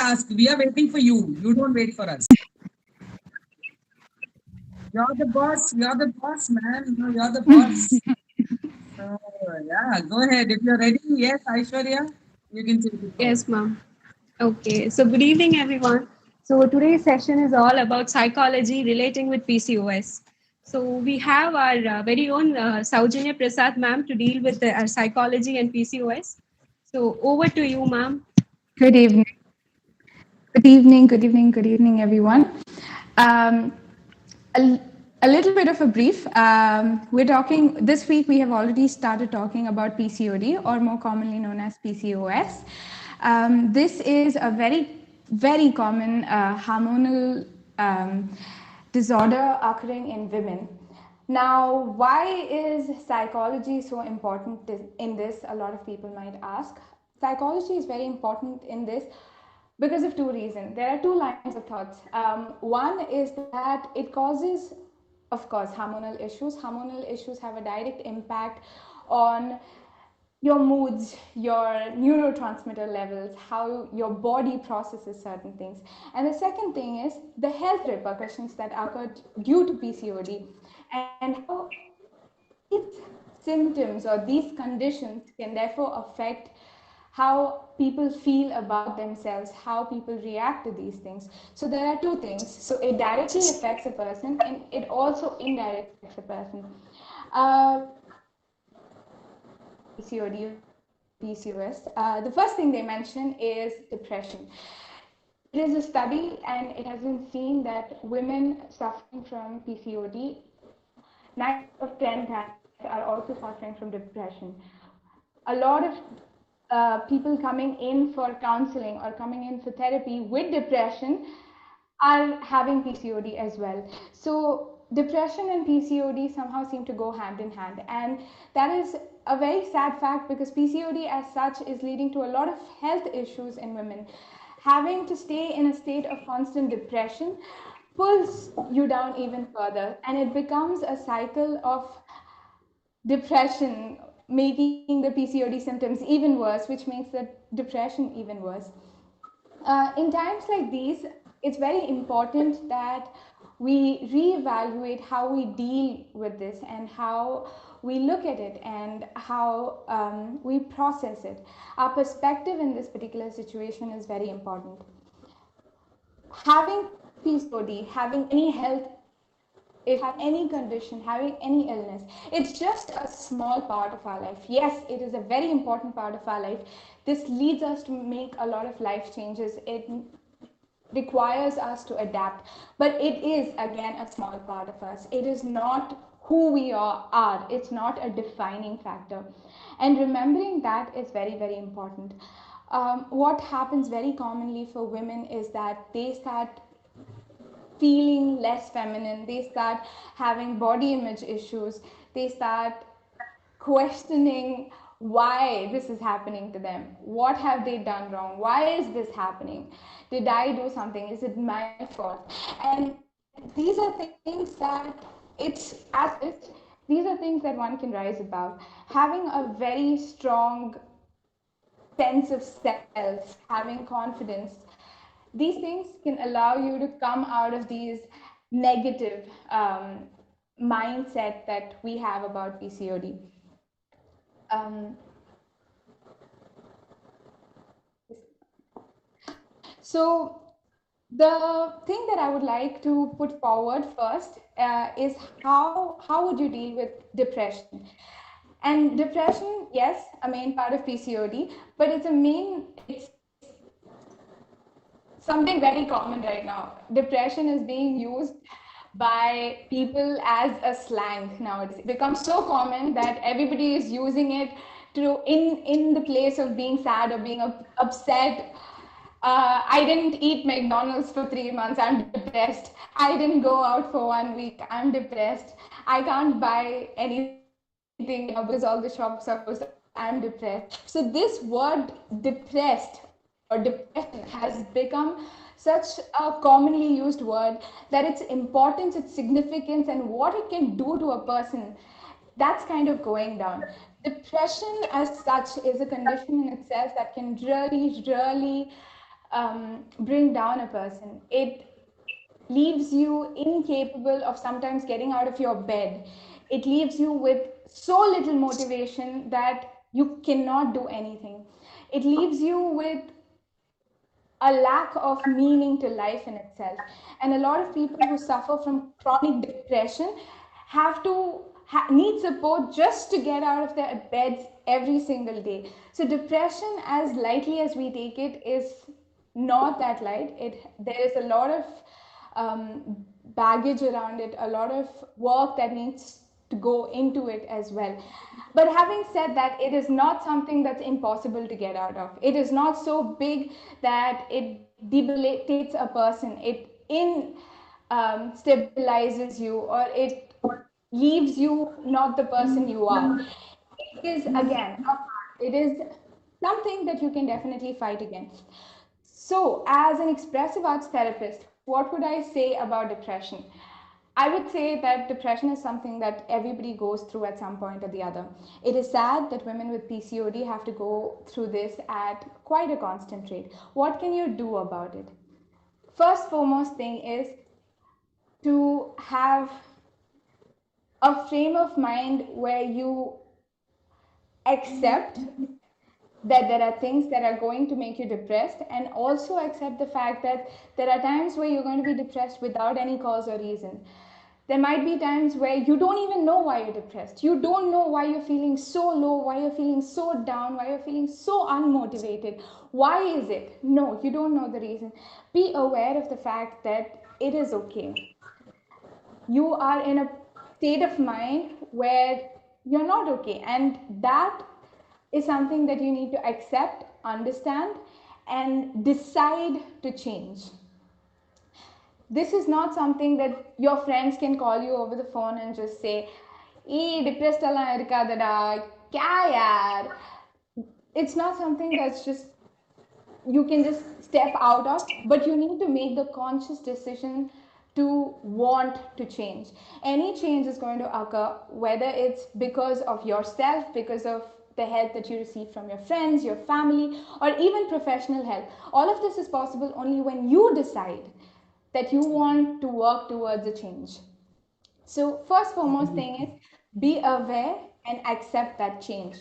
ask. We are waiting for you. You don't wait for us. You're the boss. You're the boss, man. No, you're the boss. So, yeah, go ahead. If you're ready, yes, Aishwarya, you can take it forward. Yes, ma'am. Okay, so good evening, everyone. So today's session is all about psychology relating with PCOS. So we have our very own Saujanya Prasad, ma'am, to deal with our psychology and PCOS. So over to you, ma'am. Good evening. Good evening. Good evening. Good evening, everyone. Um, a little bit of a brief. We're talking this week. We have already started talking about PCOD, or more commonly known as PCOS. This is a very common hormonal disorder occurring in women. Now, why is psychology so important in this? A lot of people might ask. Psychology is very important in this because of two reasons. There are two lines of thoughts. One is that it causes, of course, hormonal issues. Hormonal issues have a direct impact on your moods, your neurotransmitter levels, how your body processes certain things. And the second thing is the health repercussions that occur due to PCOD, and how these symptoms or these conditions can therefore affect how people feel about themselves, how people react to these things. So there are two things. So it directly affects a person, and it also indirectly affects a person. PCOD, PCOS. The first thing they mention is depression. It is a study, and it has been seen that women suffering from PCOD, 9 out of 10 times, are also suffering from depression. A lot of people coming in for counseling or coming in for therapy with depression are having PCOD as well. So depression and PCOD somehow seem to go hand in hand, and that is a very sad fact, because PCOD as such is leading to a lot of health issues in women. Having to stay in a state of constant depression pulls you down even further, and it becomes a cycle of depression, making the PCOD symptoms even worse, which makes the depression even worse. In times like these, it's very important that we reevaluate how we deal with this and how we look at it and how we process it. Our perspective in this particular situation is very important. Having PCOD, having any health, if have any condition, having any illness, it's just a small part of our life. Yes, it is a very important part of our life. This leads us to make a lot of life changes. It requires us to adapt, but it is again a small part of us. It is not who we are. It's not a defining factor, and remembering that is very important. What happens very commonly for women is that they start feeling less feminine, they start having body image issues, they start questioning why this is happening to them. What have they done wrong? Why is this happening? Did I do something? Is it my fault? And these are things that these are things that one can rise above. Having a very strong sense of self, having confidence, these things can allow you to come out of these negative mindset that we have about PCOD. So the thing that I would like to put forward first is how would you deal with depression? And depression, yes, a main part of PCOD, but it's something very common right now. Depression is being used by people as a slang nowadays. It becomes so common that everybody is using it to in the place of being sad or being upset. I didn't eat McDonald's for 3 months, I'm depressed. I didn't go out for 1 week, I'm depressed. I can't buy anything because all the shops are closed, I'm depressed. So this word depressed or depression has become such a commonly used word that its importance, its significance, and what it can do to a person, that's kind of going down. Depression as such is a condition in itself that can really bring down a person. It leaves you incapable of sometimes getting out of your bed. It leaves you with so little motivation that you cannot do anything. It leaves you with a lack of meaning to life in itself. And a lot of people who suffer from chronic depression have to need support just to get out of their beds every single day. So depression, as lightly as we take it, is not that light. There is a lot of baggage around it, a lot of work that needs to go into it as well. But having said that, it is not something that's impossible to get out of. It is not so big that it debilitates a person. It stabilizes you, or it leaves you not the person you are. It is, again, it is something that you can definitely fight against. So, as an expressive arts therapist, what would I say about depression? I would say that depression is something that everybody goes through at some point or the other. It is sad that women with PCOD have to go through this at quite a constant rate. What can you do about it? First foremost thing is to have a frame of mind where you accept that there are things that are going to make you depressed, and also accept the fact that there are times where you're going to be depressed without any cause or reason. There might be times where you don't even know why you're depressed. You don't know why you're feeling so low, why you're feeling so down, why you're feeling so unmotivated. Why is it? No, you don't know the reason. Be aware of the fact that it is okay. You are in a state of mind where you're not okay, and that is something that you need to accept, understand, and decide to change. This is not something that your friends can call you over the phone and just say, depressed alla irukadada, kya yaar? It's not something that's just you can just step out of, but you need to make the conscious decision to want to change. Any change is going to occur, whether it's because of yourself, because of the help that you receive from your friends, your family, or even professional help. All of this is possible only when you decide that you want to work towards a change. So first foremost thing is be aware and accept that change.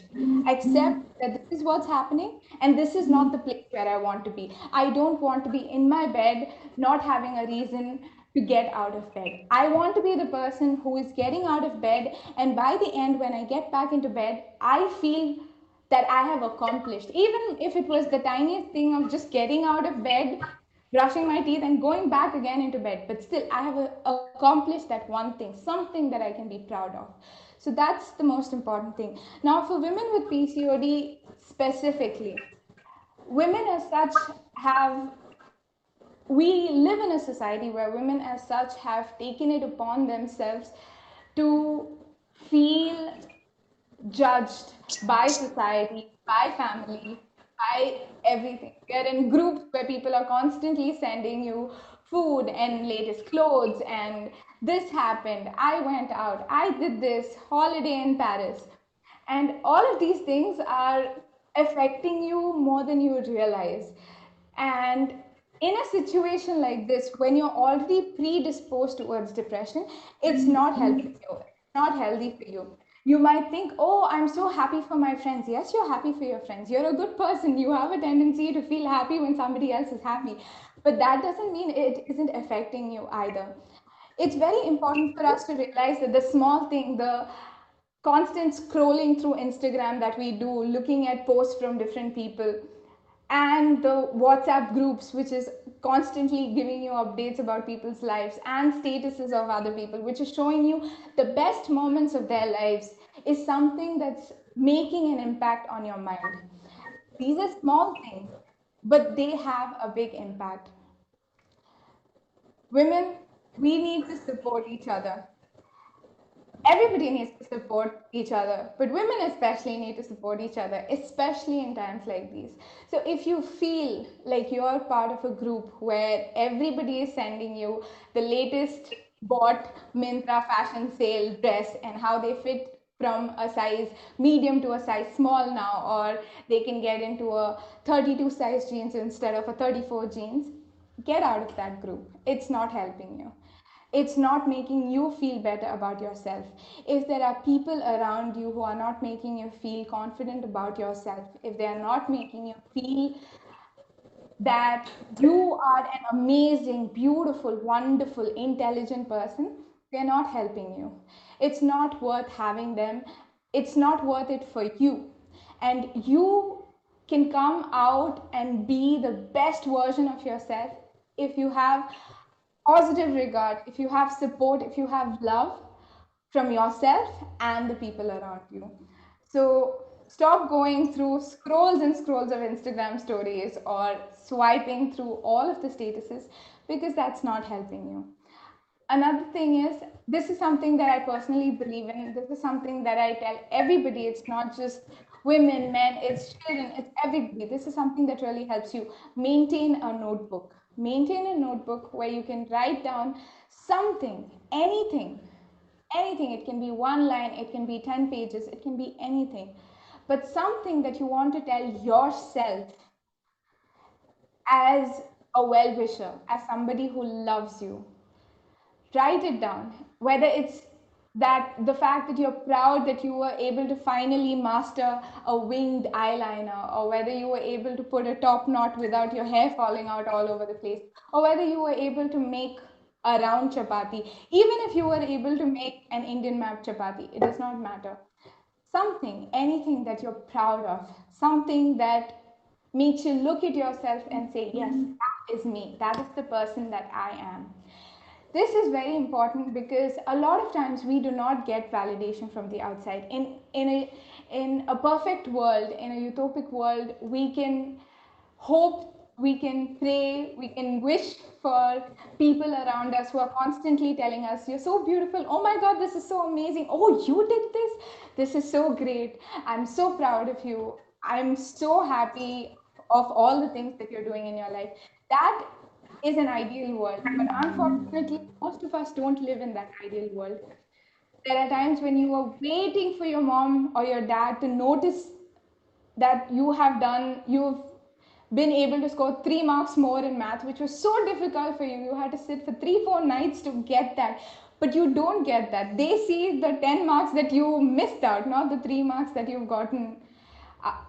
Accept that this is what's happening and this is not the place where I want to be. I don't want to be in my bed not having a reason to get out of bed. I want to be the person who is getting out of bed, and by the end, when I get back into bed, I feel that I have accomplished. Even if it was the tiniest thing of just getting out of bed, brushing my teeth, and going back again into bed, but still I have accomplished that one thing, something that I can be proud of. So that's the most important thing. Now, for women with PCOD specifically, women as such we live in a society where women as such have taken it upon themselves to feel judged by society, by family, by everything. We're in groups where people are constantly sending you food and latest clothes, and this happened, I went out, I did this, holiday in Paris. And all of these things are affecting you more than you realize. And in a situation like this, when you're already predisposed towards depression, it's not helping you. It's not healthy for you. You might think, oh, I'm so happy for my friends. Yes, you're happy for your friends. You're a good person. You have a tendency to feel happy when somebody else is happy. But that doesn't mean it isn't affecting you either. It's very important for us to realize that the small thing, the constant scrolling through Instagram that we do, looking at posts from different people, and the WhatsApp groups, which is constantly giving you updates about people's lives, and statuses of other people, which is showing you the best moments of their lives, is something that's making an impact on your mind. These are small things, but they have a big impact. Women, we need to support each other. Everybody needs to support each other, but women especially need to support each other, especially in times like these. So if you feel like you're part of a group where everybody is sending you the latest bought Myntra fashion sale dress and how they fit from a size medium to a size small now, or they can get into a 32 size jeans instead of a 34 jeans. Get out of that group. It's not helping you. It's not making you feel better about yourself. If there are people around you who are not making you feel confident about yourself, if they are not making you feel that you are an amazing, beautiful, wonderful, intelligent person, they're not helping you. It's not worth having them. It's not worth it for you. And you can come out and be the best version of yourself if you have positive regard, if you have support, if you have love from yourself and the people around you. So stop going through scrolls and scrolls of Instagram stories or swiping through all of the statuses, because that's not helping you. Another thing is, this is something that I personally believe in. This is something that I tell everybody. It's not just women, men, it's children, it's everybody. This is something that really helps you. Maintain a notebook. Maintain a notebook where you can write down something, anything. It can be one line, it can be 10 pages, it can be anything. But something that you want to tell yourself as a well-wisher, as somebody who loves you. Write it down. Whether it's that the fact that you're proud that you were able to finally master a winged eyeliner, or whether you were able to put a top knot without your hair falling out all over the place, or whether you were able to make a round chapati, even if you were able to make an Indian map chapati, it does not matter. Something, anything that you're proud of, something that makes you look at yourself and say, yes, that is me, that is the person that I am. This is very important because a lot of times we do not get validation from the outside. In a perfect world, in a utopic world, we can hope, we can pray, we can wish for people around us who are constantly telling us, you're so beautiful, oh my God, this is so amazing, oh, you did this is so great, I'm so proud of you, I'm so happy of all the things that you're doing in your life. That is an ideal world, but unfortunately, most of us don't live in that ideal world. There are times when you are waiting for your mom or your dad to notice that you've been able to score 3 marks more in math, which was so difficult for you. You had to sit for 3-4 nights to get that, but you don't get that. They see the 10 marks that you missed out, not the 3 marks that you've gotten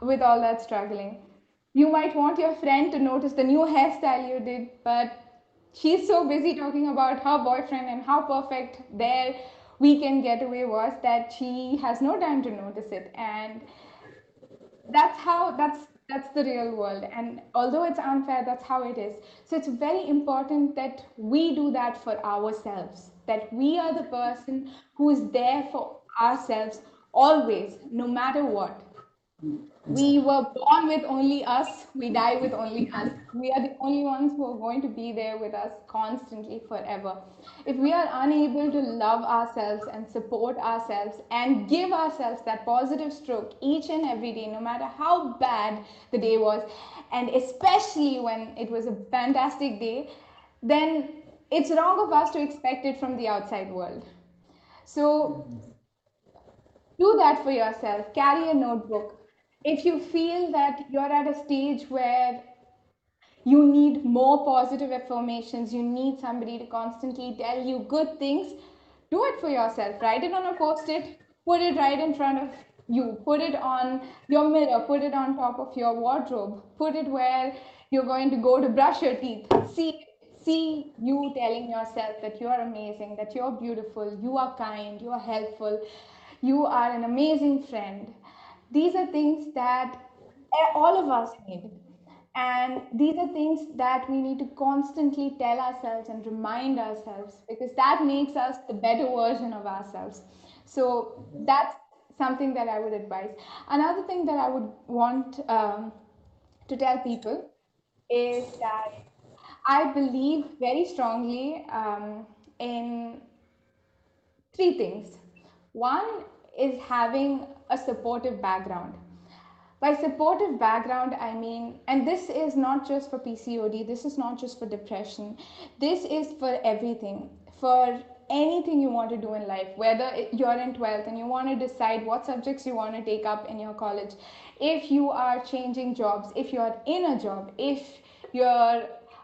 with all that struggling. You might want your friend to notice the new hairstyle you did, but she's so busy talking about her boyfriend and how perfect their weekend getaway was that she has no time to notice it. And that's the real world, and although it's unfair, that's how it is. So it's very important that we do that for ourselves, that we are the person who is there for ourselves always, no matter what. We were born with only us, we die with only us. We are the only ones who are going to be there with us constantly forever. If we are unable to love ourselves and support ourselves and give ourselves that positive stroke each and every day, no matter how bad the day was, and especially when it was a fantastic day, then it's wrong of us to expect it from the outside world. So do that for yourself. Carry a notebook. If you feel that you're at a stage where you need more positive affirmations, you need somebody to constantly tell you good things, do it for yourself. Write it on a post-it, put it right in front of you, put it on your mirror, put it on top of your wardrobe, put it where you're going to go to brush your teeth. See you telling yourself that you are amazing, that you're beautiful, you are kind, you are helpful, you are an amazing friend. These are things that all of us need. And these are things that we need to constantly tell ourselves and remind ourselves, because that makes us the better version of ourselves. So that's something that I would advise. Another thing that I would want to tell people is that I believe very strongly in 3 things. One is having a supportive background. By supportive background, I mean, and this is not just for PCOD, this is not just for depression, this is for everything. For anything you want to do in life, whether you're in 12th and you want to decide what subjects you want to take up in your college, if you are changing jobs, if you're in a job, if you're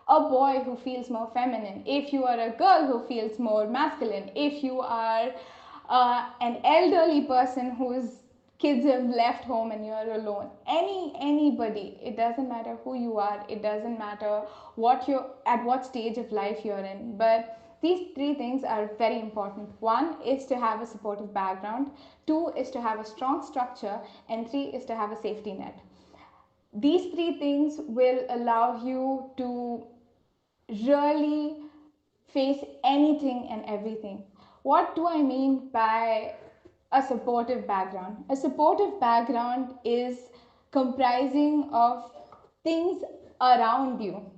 a boy who feels more feminine, if you are a girl who feels more masculine, if you are an elderly person whose kids have left home and you're alone, anybody, it doesn't matter who you are, it doesn't matter what stage of life you're in, but these three things are very important. One is to have a supportive background, two is to have a strong structure, and three is to have a safety net. These three things will allow you to really face anything and everything. What do I mean by a supportive background? A supportive background is comprising of things around you,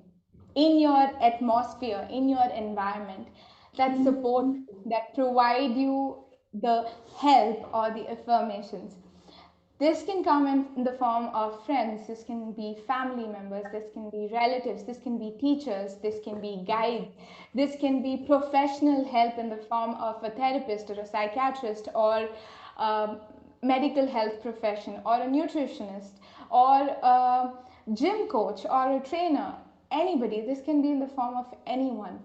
in your atmosphere, in your environment, that support, that provide you the help or the affirmations. This can come in the form of friends, this can be family members, this can be relatives, this can be teachers, this can be guides, this can be professional help in the form of a therapist or a psychiatrist or a medical health profession or a nutritionist or a gym coach or a trainer, anybody. This can be in the form of anyone.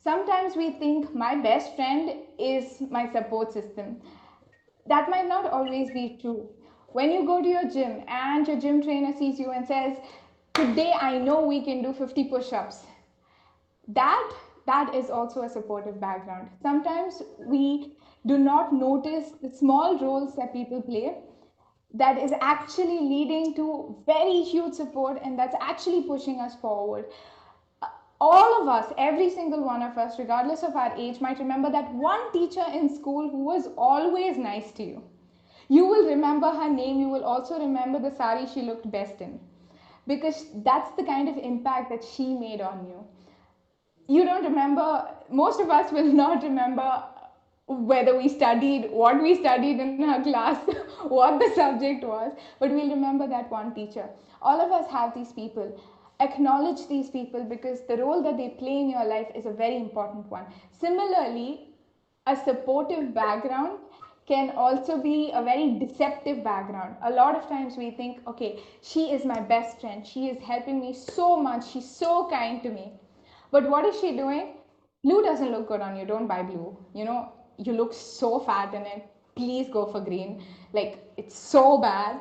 Sometimes we think my best friend is my support system. That might not always be true. When you go to your gym and your gym trainer sees you and says, today I know we can do 50 push-ups, that is also a supportive background. Sometimes we do not notice the small roles that people play that is actually leading to very huge support, and that's actually pushing us forward. All of us, every single one of us, regardless of our age, might remember that one teacher in school who was always nice to you. You will remember her name, you will also remember the sari she looked best in, because that's the kind of impact that she made on you. You don't remember, most of us will not remember whether we studied, what we studied in her class, what the subject was, but we'll remember that one teacher. All of us have these people. Acknowledge these people, because the role that they play in your life is a very important one. Similarly, a supportive background can also be a very deceptive background. A lot of times we think, okay, she is my best friend, she is helping me so much, she's so kind to me. But what is she doing? Blue doesn't look good on you, don't buy blue. You look so fat in it, please go for green. Like, it's so bad.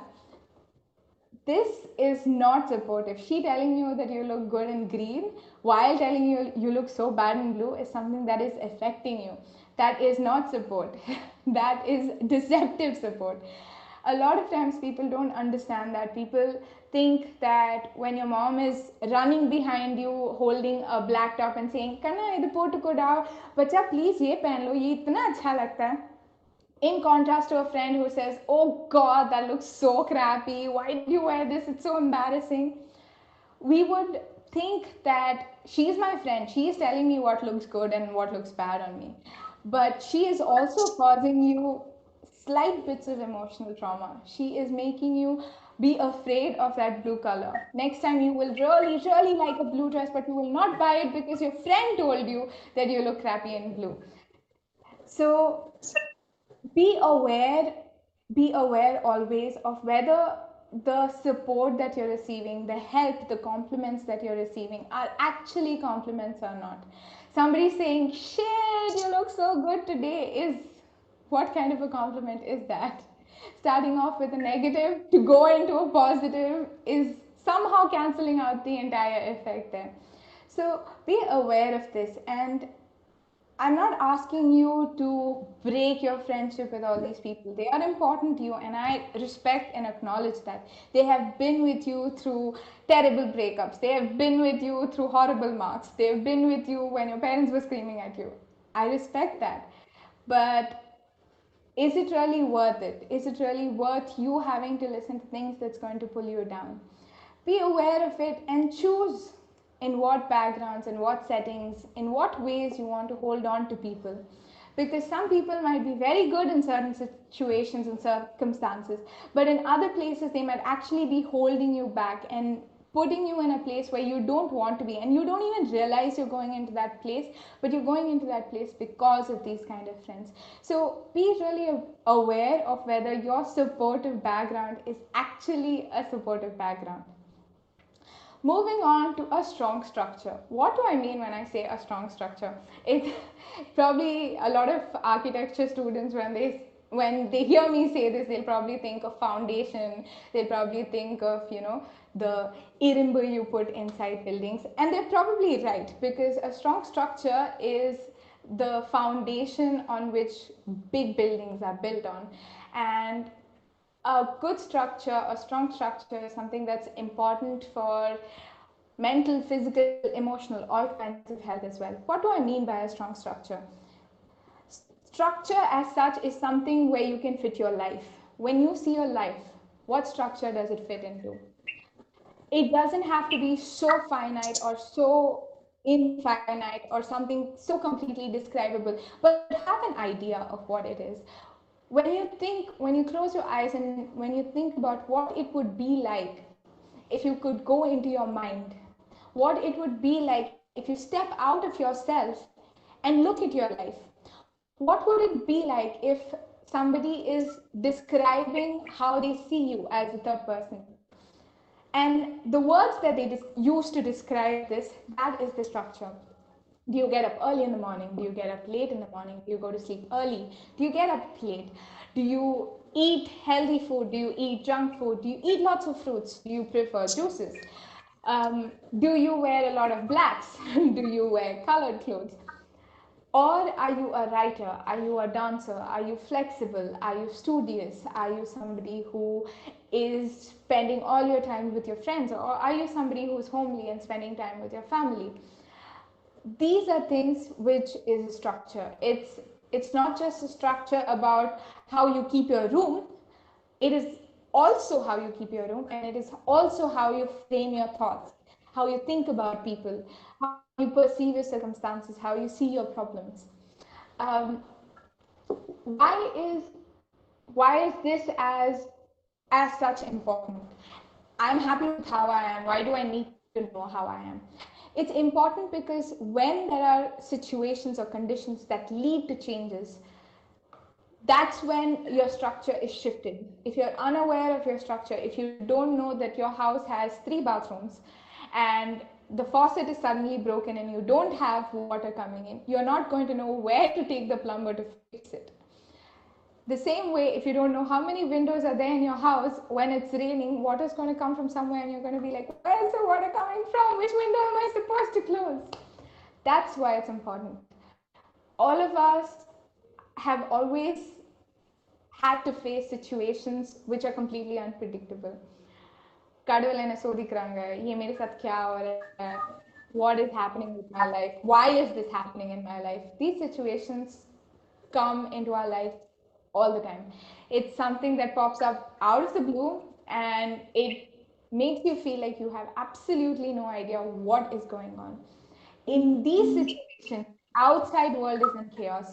This is not supportive. She telling you that you look good in green while telling you you look so bad in blue is something that is affecting you. That is not support. That is deceptive support. A lot of times people don't understand that. People think that when your mom is running behind you holding a black top and saying, "Kanna, idu potukko da, bacha please ye pehen lo, ye itna acha lagta hai." In contrast to a friend who says, "Oh God, that looks so crappy. Why do you wear this? It's so embarrassing." We would think that she's my friend. She's telling me what looks good and what looks bad on me. But she is also causing you slight bits of emotional trauma. She is making you be afraid of that blue color. Next time you will really, really like a blue dress, but you will not buy it because your friend told you that you look crappy in blue. So be aware always of whether the support that you're receiving, the help, the compliments that you're receiving are actually compliments or not. Somebody saying, "Shit, you look so good today," is what kind of a compliment is that? Starting off with a negative to go into a positive is somehow canceling out the entire effect there. So be aware of this, and I'm not asking you to break your friendship with all these people. They are important to you, and I respect and acknowledge that. They have been with you through terrible breakups. They have been with you through horrible marks. They have been with you when your parents were screaming at you. I respect that. But is it really worth it? Is it really worth you having to listen to things that's going to pull you down? Be aware of it and choose in what backgrounds, in what settings, in what ways you want to hold on to people. Because some people might be very good in certain situations and circumstances, but in other places they might actually be holding you back and putting you in a place where you don't want to be, and you don't even realize you're going into that place, but you're going into that place because of these kind of friends. So be really aware of whether your supportive background is actually a supportive background. Moving on to a strong structure. What do I mean when I say a strong structure? It probably a lot of architecture students, when they hear me say this, they'll probably think of foundation. They'll probably think of, you know, the irimbu you put inside buildings, and they're probably right, because a strong structure is the foundation on which big buildings are built on. And a good structure, a strong structure, is something that's important for mental, physical, emotional, all kinds of health as well. What do I mean by a strong structure? Structure as such is something where you can fit your life. When you see your life, what structure does it fit into? It doesn't have to be so finite or so infinite or something so completely describable, but have an idea of what it is. When you close your eyes and when you think about what it would be like if you could go into your mind, what it would be like if you step out of yourself and look at your life, what would it be like if somebody is describing how they see you as a third person? And the words that they use to describe this, that is the structure. Do you get up early in the morning? Do you get up late in the morning? Do you go to sleep early? Do you get up late? Do you eat healthy food? Do you eat junk food? Do you eat lots of fruits? Do you prefer juices? Do you wear a lot of blacks? Do you wear colored clothes? Or are you a writer? Are you a dancer? Are you flexible? Are you studious? Are you somebody who is spending all your time with your friends? Or are you somebody who's homely and spending time with your family? These are things which is a structure. It's not just a structure about how you keep your room. It is also how you keep your room, and it is also how you frame your thoughts, how you think about people, how you perceive your circumstances, how you see your problems. Why is this as such important? I'm happy with how I am. Why do I need to know how I am? It's important because when there are situations or conditions that lead to changes, that's when your structure is shifted. If you're unaware of your structure, if you don't know that your house has 3 bathrooms and the faucet is suddenly broken and you don't have water coming in, you're not going to know where to take the plumber to fix it. The same way, if you don't know how many windows are there in your house, when it's raining, water's going to come from somewhere and you're going to be like, where is the water coming from? Which window am I supposed to close? That's why it's important. All of us have always had to face situations which are completely unpredictable. கடவுள் என்ன சோதிக்கிறாங்க, ये मेरे साथ क्या हो रहा है? What is happening with my life? Why is this happening in my life? These situations come into our life all the time. It's something that pops up out of the blue and it makes you feel like you have absolutely no idea what is going on. In these situations, outside world is in chaos,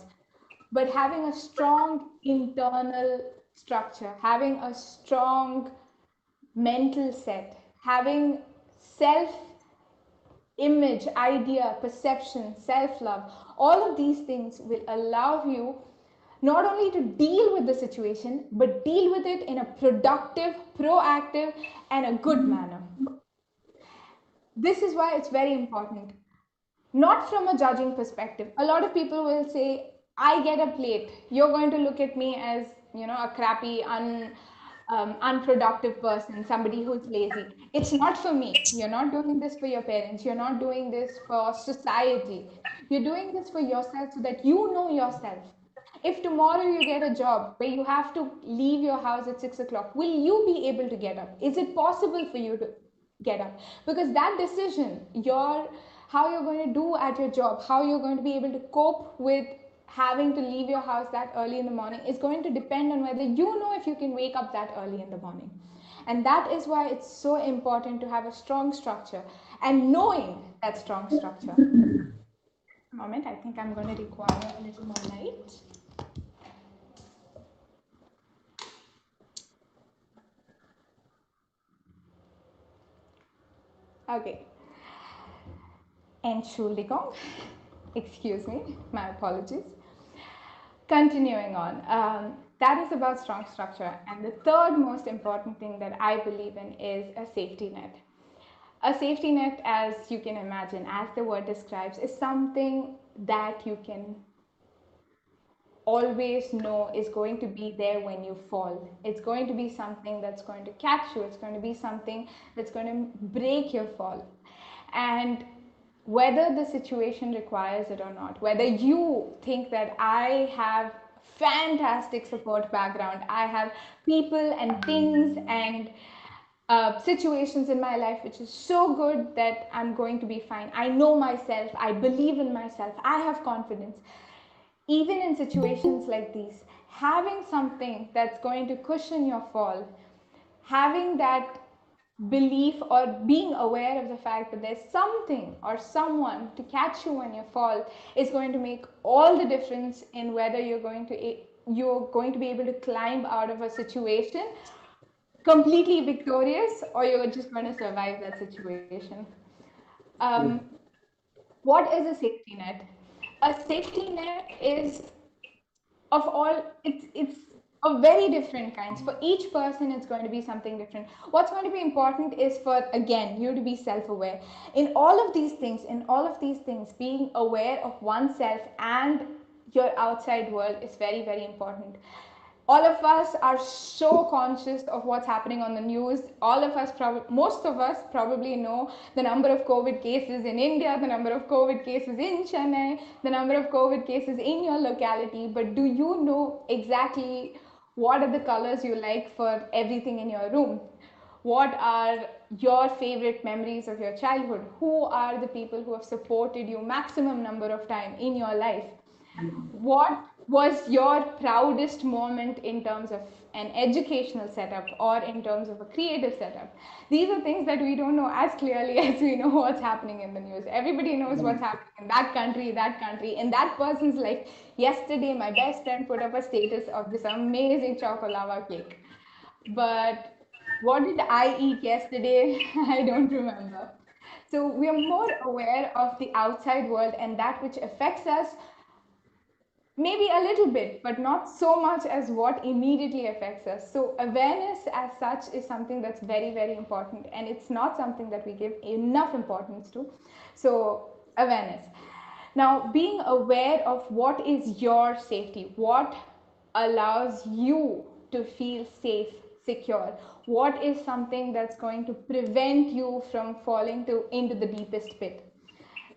but having a strong internal structure, having a strong mental set, having self-image, idea, perception, self-love, all of these things will allow you not only to deal with the situation, but deal with it in a productive, proactive, and a good manner. This is why it's very important. Not from a judging perspective. A lot of people will say, I get up late. You're going to look at me as, you know, a crappy, unproductive person, somebody who's lazy. It's not for me. You're not doing this for your parents. You're not doing this for society. You're doing this for yourself so that you know yourself. If tomorrow you get a job where you have to leave your house at 6 o'clock, will you be able to get up? Is it possible for you to get up? Because that decision, how you're going to do at your job, how you're going to be able to cope with having to leave your house that early in the morning is going to depend on whether you know if you can wake up that early in the morning. And that is why it's so important to have a strong structure and knowing that strong structure. Moment, I think I'm going to require a little more light. Okay. Entschuldigung. Excuse me, my apologies. Continuing on, that is about strong structure. And the third most important thing that I believe in is a safety net. A safety net, as you can imagine, as the word describes, is something that you can always know is going to be there when you fall. It's going to be something that's going to catch you. It's going to be something that's going to break your fall. And whether the situation requires it or not, whether you think that I have fantastic support background, I have people and things and situations in my life which is so good that I'm going to be fine. I know myself, I believe in myself, I have confidence. Even in situations like these, having something that's going to cushion your fall, having that belief or being aware of the fact that there's something or someone to catch you when you fall is going to make all the difference in whether you're going to be able to climb out of a situation completely victorious or you're just going to survive that situation. What is a safety net? A safety net is of all, it's of very different kinds. For each person, it's going to be something different. What's going to be important is for, again, you to be self-aware. In all of these things, being aware of oneself and your outside world is very, very important. All of us are so conscious of what's happening on the news. Most of us probably know the number of COVID cases in India, the number of COVID cases in Chennai, the number of COVID cases in your locality. But do you know exactly what are the colors you like for everything in your room? What are your favorite memories of your childhood? Who are the people who have supported you maximum number of time in your life? What was your proudest moment in terms of an educational setup or in terms of a creative setup? These are things that we don't know as clearly as we know what's happening in the news. Everybody knows what's happening in that country, in that person's life. Yesterday, my best friend put up a status of this amazing chocolava cake. But what did I eat yesterday? I don't remember. So we are more aware of the outside world and that which affects us. Maybe a little bit, but not so much as what immediately affects us. So awareness as such is something that's very, very important, and it's not something that we give enough importance to. So awareness. Now, being aware of what is your safety, what allows you to feel safe, secure, what is something that's going to prevent you from falling into the deepest pit.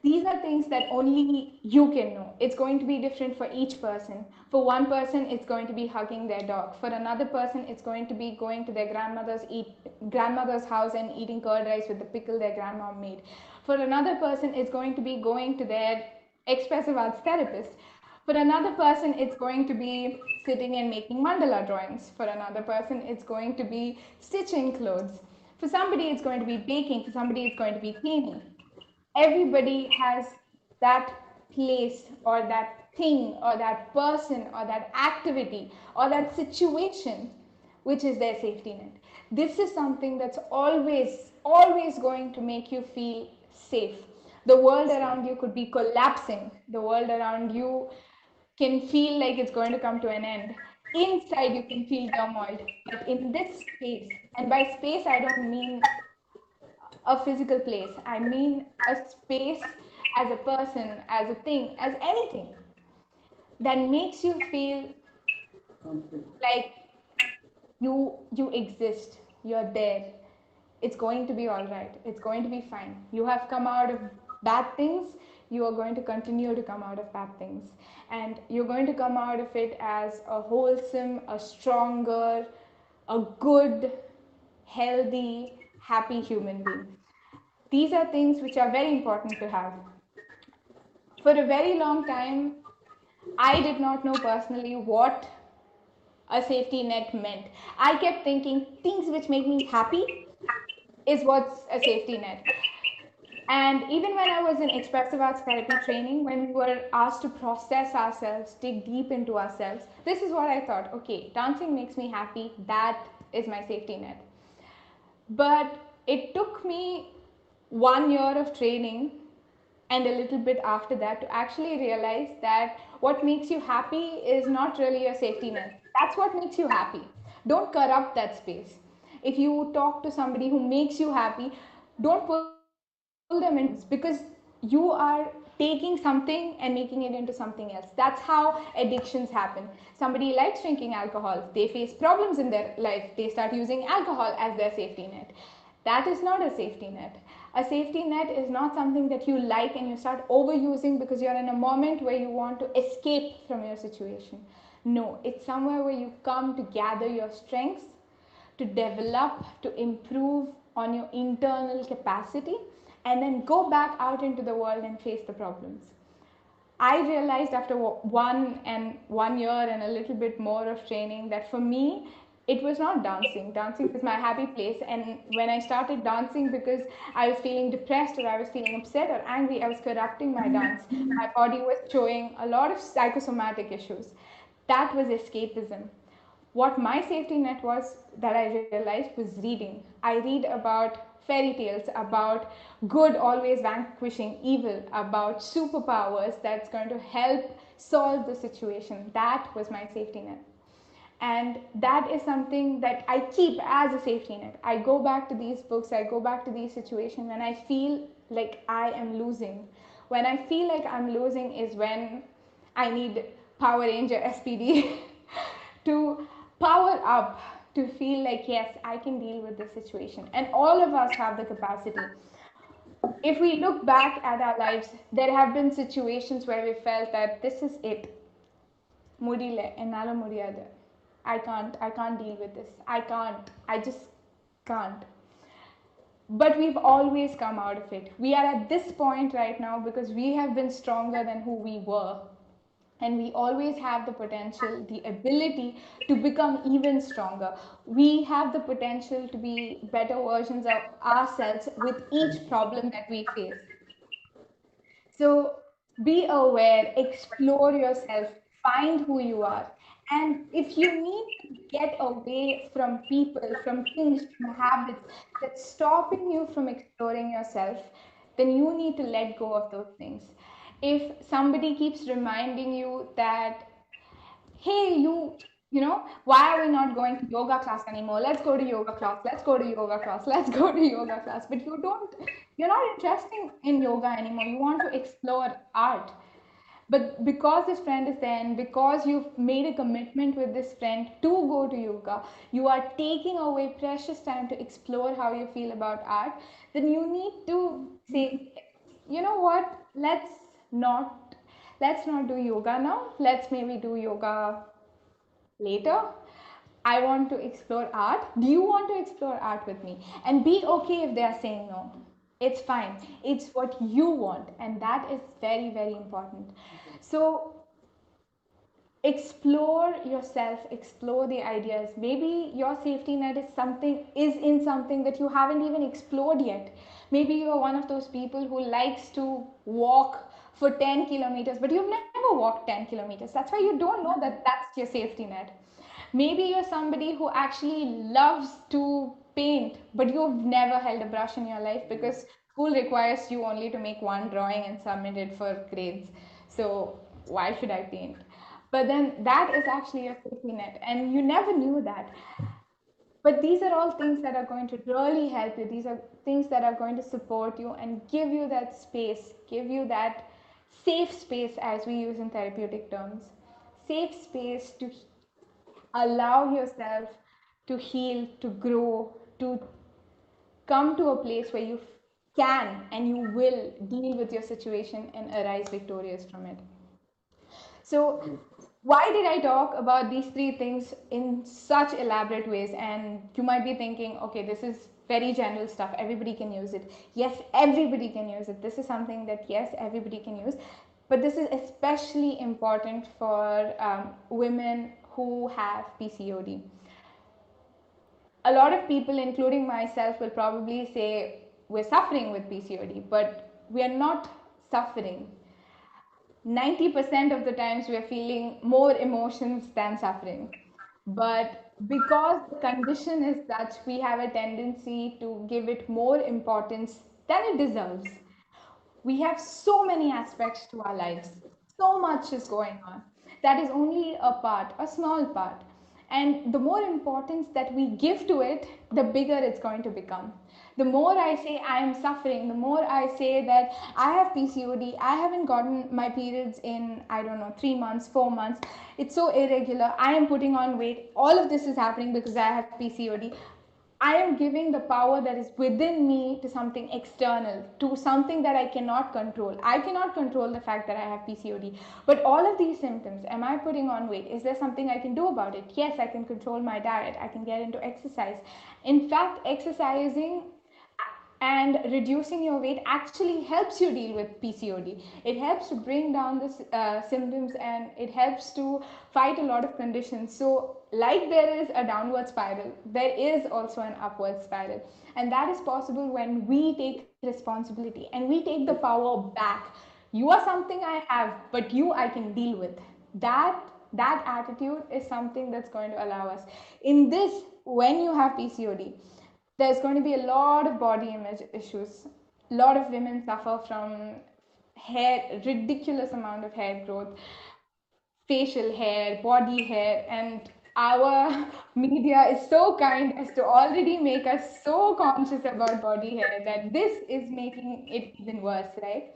These are things that only you can know. It's going to be different for each person. For one person, it's going to be hugging their dog. For another person, it's going to be going to their grandmother's house and eating curd rice with the pickle their grandma made. For another person, it's going to be going to their expressive arts therapist. For another person, it's going to be sitting and making mandala drawings. For another person, it's going to be stitching clothes. For somebody, it's going to be baking. For somebody, it's going to be cleaning. Everybody has that place or that thing or that person or that activity or that situation which is their safety net. This is something that's always going to make you feel safe. The world around you could be collapsing. The world around you can feel like it's going to come to an end. Inside you can feel turmoil. But in this space, and by space I don't mean a physical place. I mean a space as a person, as a thing, as anything that makes you feel like you exist, you're there. It's going to be all right. It's going to be fine. You have come out of bad things. You are going to continue to come out of bad things. And you're going to come out of it as a wholesome, a stronger, a good, healthy, happy human being. These are things which are very important to have. For a very long time, I did not know personally what a safety net meant. I kept thinking things which make me happy is what's a safety net. And even when I was in expressive arts therapy training, when we were asked to process ourselves, dig deep into ourselves, this is what I thought, okay, dancing makes me happy, that is my safety net. But it took me 1 year of training and a little bit after that to actually realize that what makes you happy is not really your safety net. That's what makes you happy. Don't corrupt that space. If you talk to somebody who makes you happy, don't pull them into because you are taking something and making it into something else. That's how addictions happen. Somebody likes drinking alcohol, they face problems in their life, they start using alcohol as their safety net. That is not a safety net. A safety net is not something that you like and you start overusing because you're in a moment where you want to escape from your situation. No, it's somewhere where you come to gather your strengths, to develop, to improve on your internal capacity, and then go back out into the world and face the problems. I realized after 1 year and a little bit more of training that for me, it was not dancing. Dancing was my happy place. And when I started dancing because I was feeling depressed or I was feeling upset or angry, I was corrupting my dance. My body was showing a lot of psychosomatic issues. That was escapism. What my safety net was that I realized was reading. I read about fairy tales, about good always vanquishing evil, about superpowers that's going to help solve the situation. That was my safety net. And that is something that I keep as a safety net. I go back to these books, I go back to these situations when I feel like I am losing. When I feel like I'm losing is when I need Power Ranger SPD to power up, to feel like, yes, I can deal with this situation. And all of us have the capacity. If we look back at our lives, there have been situations where we felt that this is it. Mudile, ennala mudiyadu. I can't deal with this. I just can't. But we've always come out of it. We are at this point right now because we have been stronger than who we were. And we always have the potential, the ability to become even stronger. We have the potential to be better versions of ourselves with each problem that we face. So be aware, explore yourself, find who you are. And if you need to get away from people, from things, from habits that's stopping you from exploring yourself, then you need to let go of those things. If somebody keeps reminding you that, hey, why are we not going to yoga class anymore? Let's go to yoga class. Let's go to yoga class. Let's go to yoga class. But you're not interested in yoga anymore. You want to explore art. But because this friend is there and because you've made a commitment with this friend to go to yoga, you are taking away precious time to explore how you feel about art, then you need to say, you know what, let's not do yoga now. Let's maybe do yoga later. I want to explore art. Do you want to explore art with me? And be okay if they are saying no. It's fine. It's what you want. And that is very, very important. So explore yourself, explore the ideas. Maybe your safety net is in something that you haven't even explored yet. Maybe you're one of those people who likes to walk for 10 kilometers, but you've never walked 10 kilometers. That's why you don't know that that's your safety net. Maybe you're somebody who actually loves to paint, but you've never held a brush in your life because school requires you only to make one drawing and submit it for grades. So why should I paint? But then that is actually a safety net, and you never knew that. But these are all things that are going to really help you. These are things that are going to support you and give you that space, give you that safe space, as we use in therapeutic terms. Safe space to allow yourself to heal, to grow, to come to a place where you can and you will deal with your situation and arise victorious from it. So, why did I talk about these three things in such elaborate ways? And you might be thinking, okay, this is very general stuff. Everybody can use it. Yes, everybody can use it. This is something that, yes, everybody can use. But this is especially important for women who have PCOD. A lot of people, including myself, will probably say we're suffering with PCOD, but we are not suffering. 90% of the times we are feeling more emotions than suffering. But because the condition is such, we have a tendency to give it more importance than it deserves. We have so many aspects to our lives. So much is going on. That is only a part, a small part. And the more importance that we give to it, the bigger it's going to become. The more I say I am suffering, the more I say that I have PCOD, I haven't gotten my periods in, I don't know, 3 months, 4 months, it's so irregular, I am putting on weight, all of this is happening because I have PCOD. I am giving the power that is within me to something external, to something that I cannot control. I cannot control the fact that I have PCOD. But all of these symptoms, am I putting on weight? Is there something I can do about it? Yes, I can control my diet. I can get into exercise. In fact, exercising and reducing your weight actually helps you deal with PCOD. It helps to bring down the symptoms, and it helps to fight a lot of conditions. So like there is a downward spiral, there is also an upward spiral, and that is possible when we take responsibility and we take the power back. You are something I have, but you I can deal with. That attitude is something that's going to allow us in this. When you have PCOD, there's going to be a lot of body image issues. A lot of women suffer from hair, ridiculous amount of hair growth, facial hair, body hair, and our media is so kind as to already make us so conscious about body hair that this is making it even worse, right?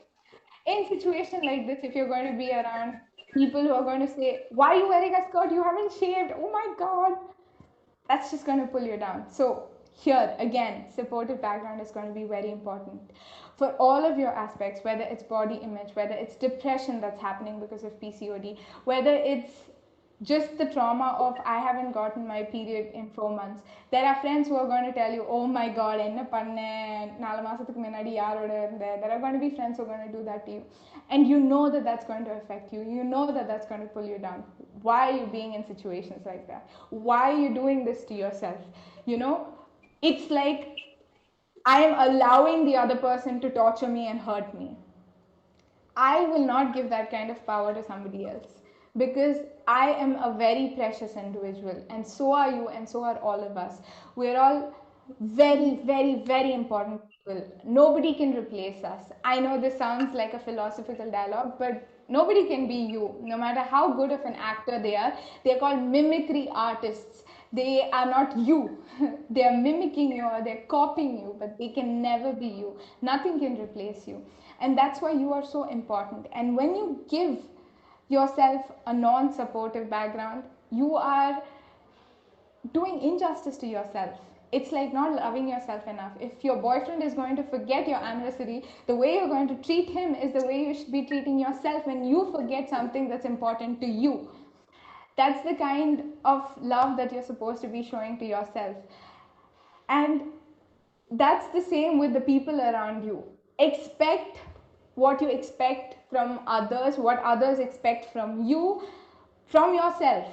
In situation like this, if you're going to be around people who are going to say, why are you wearing a skirt, you haven't shaved, oh my god, that's just going to pull you down. So here again, supportive background is going to be very important for all of your aspects, whether it's body image, whether it's depression that's happening because of PCOD, whether it's just the trauma of I haven't gotten my period in 4 months. There are friends who are going to tell you, oh my god, enna panne 4 மாசத்துக்கு முன்னாடி யாரோட இருந்த. There are going to be friends who are going to do that to you, and you know that that's going to affect you. You know that that's going to pull you down. Why are you being in situations like that? Why are you doing this to yourself? You know, it's like I am allowing the other person to torture me and hurt me. I will not give that kind of power to somebody else, because I am a very precious individual, and so are you, and so are all of us. We're all very, very, very important people. Nobody can replace us. I know this sounds like a philosophical dialogue, but nobody can be you. No matter how good of an actor they are, they're called mimicry artists. They are not you. They are mimicking you or they're copying you, but they can never be you. Nothing can replace you. And that's why you are so important. And when you give yourself a non-supportive background, you are doing injustice to yourself. It's like not loving yourself enough. If your boyfriend is going to forget your anniversary, the way you're going to treat him is the way you should be treating yourself when you forget something that's important to you. That's the kind of love that you're supposed to be showing to yourself. And that's the same with the people around you. Expect what you expect from others, what others expect from you, from yourself.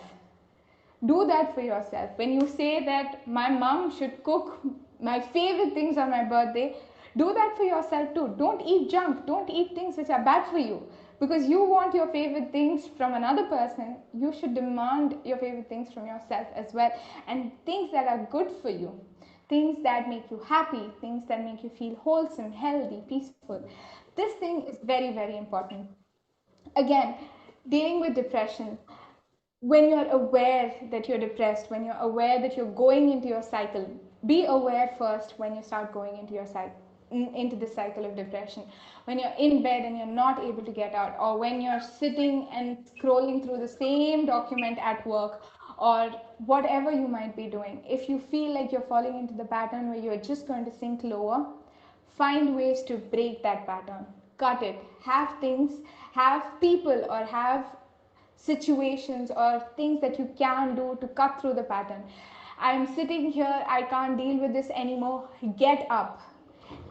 Do that for yourself. When you say that my mom should cook my favorite things on my birthday, do that for yourself too. Don't eat junk. Don't eat things which are bad for you. Because you want your favorite things from another person, you should demand your favorite things from yourself as well. And things that are good for you. Things that make you happy. Things that make you feel wholesome, healthy, peaceful. This thing is very, very important. Again, dealing with depression. When you're aware that you're depressed, when you're aware that you're going into your cycle, be aware first when you start going into your cycle, into the cycle of depression. When you're in bed and you're not able to get out, or when you're sitting and scrolling through the same document at work, or whatever you might be doing, if you feel like you're falling into the pattern where you're just going to sink lower, find ways to break that pattern. Cut it. Have things, have people, or have situations or things that you can do to cut through the pattern. I'm sitting here, I can't deal with this anymore. Get up.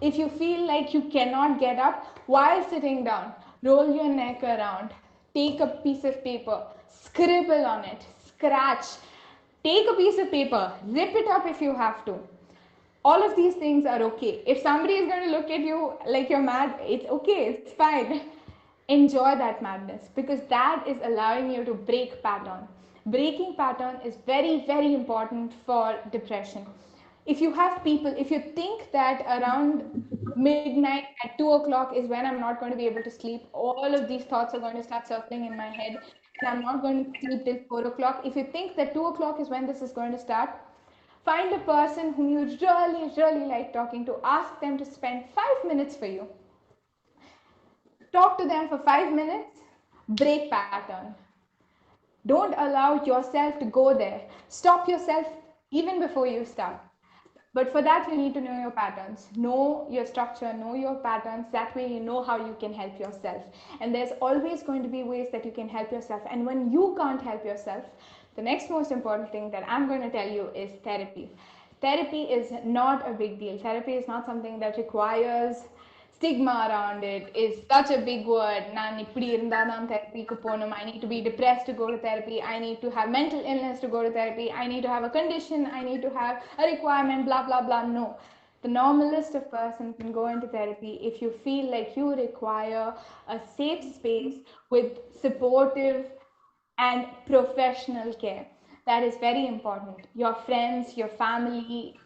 If you feel like you cannot get up while sitting down, roll your neck around, take a piece of paper, scribble on it, scratch, take a piece of paper, rip it up if you have to. All of these things are okay. If somebody is going to look at you like you're mad, it's okay, it's fine. Enjoy that madness, because that is allowing you to break pattern. Breaking pattern is very, very important for depression. If you have people, if you think that around midnight at 2 o'clock is when I'm not going to be able to sleep, all of these thoughts are going to start circling in my head, and I'm not going to sleep till 4 o'clock. If you think that 2 o'clock is when this is going to start, find a person whom you really, really like talking to. Ask them to spend 5 minutes for you. Talk to them for 5 minutes, break pattern. Don't allow yourself to go there. Stop yourself even before you start. But for that, you need to know your patterns, know your structure, know your patterns. That way, you know how you can help yourself. And there's always going to be ways that you can help yourself. And when you can't help yourself, the next most important thing that I'm going to tell you is therapy. Therapy is not a big deal. Therapy is not something that requires stigma around it. Is such a big word. I need to be depressed to go to therapy. I need to have mental illness to go to therapy. I need to have a condition. I need to have a requirement, blah, blah, blah. No. The normalist of person can go into therapy if you feel like you require a safe space with supportive and professional care. That is very important. Your friends, your family,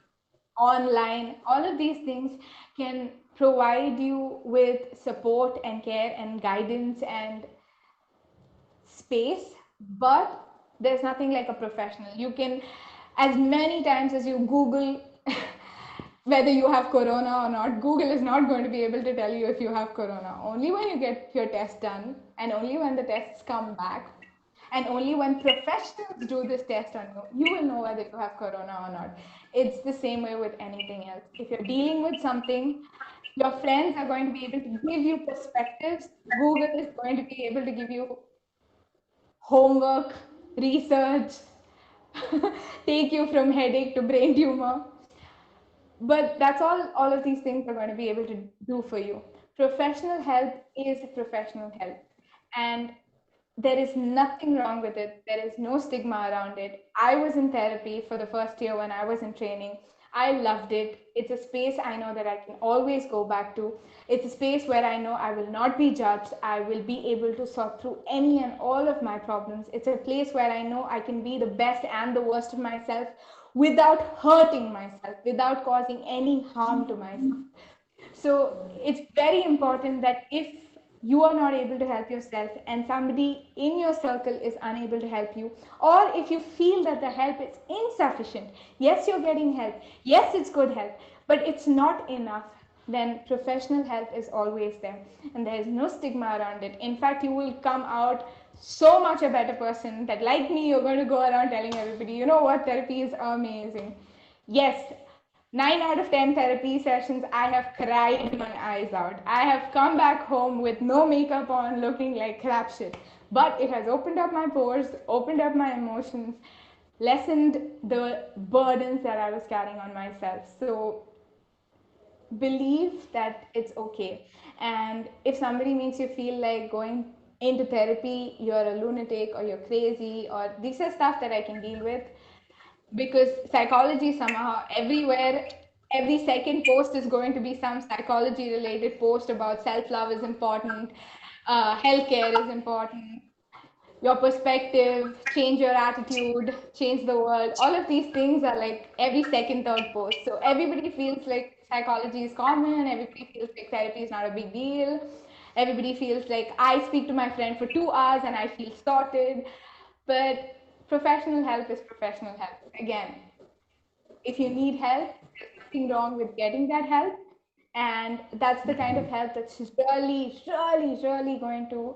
online, all of these things can provide you with support and care and guidance and space, but there's nothing like a professional. You can, as many times as you Google whether you have corona or not, Google is not going to be able to tell you if you have corona. Only when you get your test done, and only when the tests come back, and only when professionals do this test on you, you will know whether you have corona or not. It's the same way with anything else. If you're dealing with something, your friends are going to be able to give you perspectives. Google is going to be able to give you homework, research, take you from headache to brain tumor. But that's all of these things are going to be able to do for you. Professional help is professional help. And there is nothing wrong with it. There is no stigma around it. I was in therapy for the first year when I was in training. I loved it. It's a space I know that I can always go back to. It's a space where I know I will not be judged. I will be able to sort through any and all of my problems. It's a place where I know I can be the best and the worst of myself without hurting myself, without causing any harm to myself. So it's very important that if you are not able to help yourself and somebody in your circle is unable to help you, or if you feel that the help is insufficient, yes, you're getting help, yes, it's good help, but it's not enough, then professional help is always there, and there is no stigma around it. In fact, you will come out so much a better person that, like me, you're going to go around telling everybody, you know what, therapy is amazing. Yes, 9 out of 10 therapy sessions, I have cried my eyes out. I have come back home with no makeup on, looking like crap shit. But it has opened up my pores, opened up my emotions, lessened the burdens that I was carrying on myself. So believe that it's okay. And if somebody makes you feel like going into therapy, you're a lunatic or you're crazy, or these are stuff that I can deal with, because psychology somehow everywhere, every second post is going to be some psychology related post about self-love is important, healthcare is important, your perspective, change your attitude, change the world. All of these things are like every second, third post. So everybody feels like psychology is common, everybody feels like therapy is not a big deal. Everybody feels like I speak to my friend for 2 hours and I feel sorted. But professional help is professional help. Again, if you need help, there's nothing wrong with getting that help. And that's the kind of help that's really, really, really going to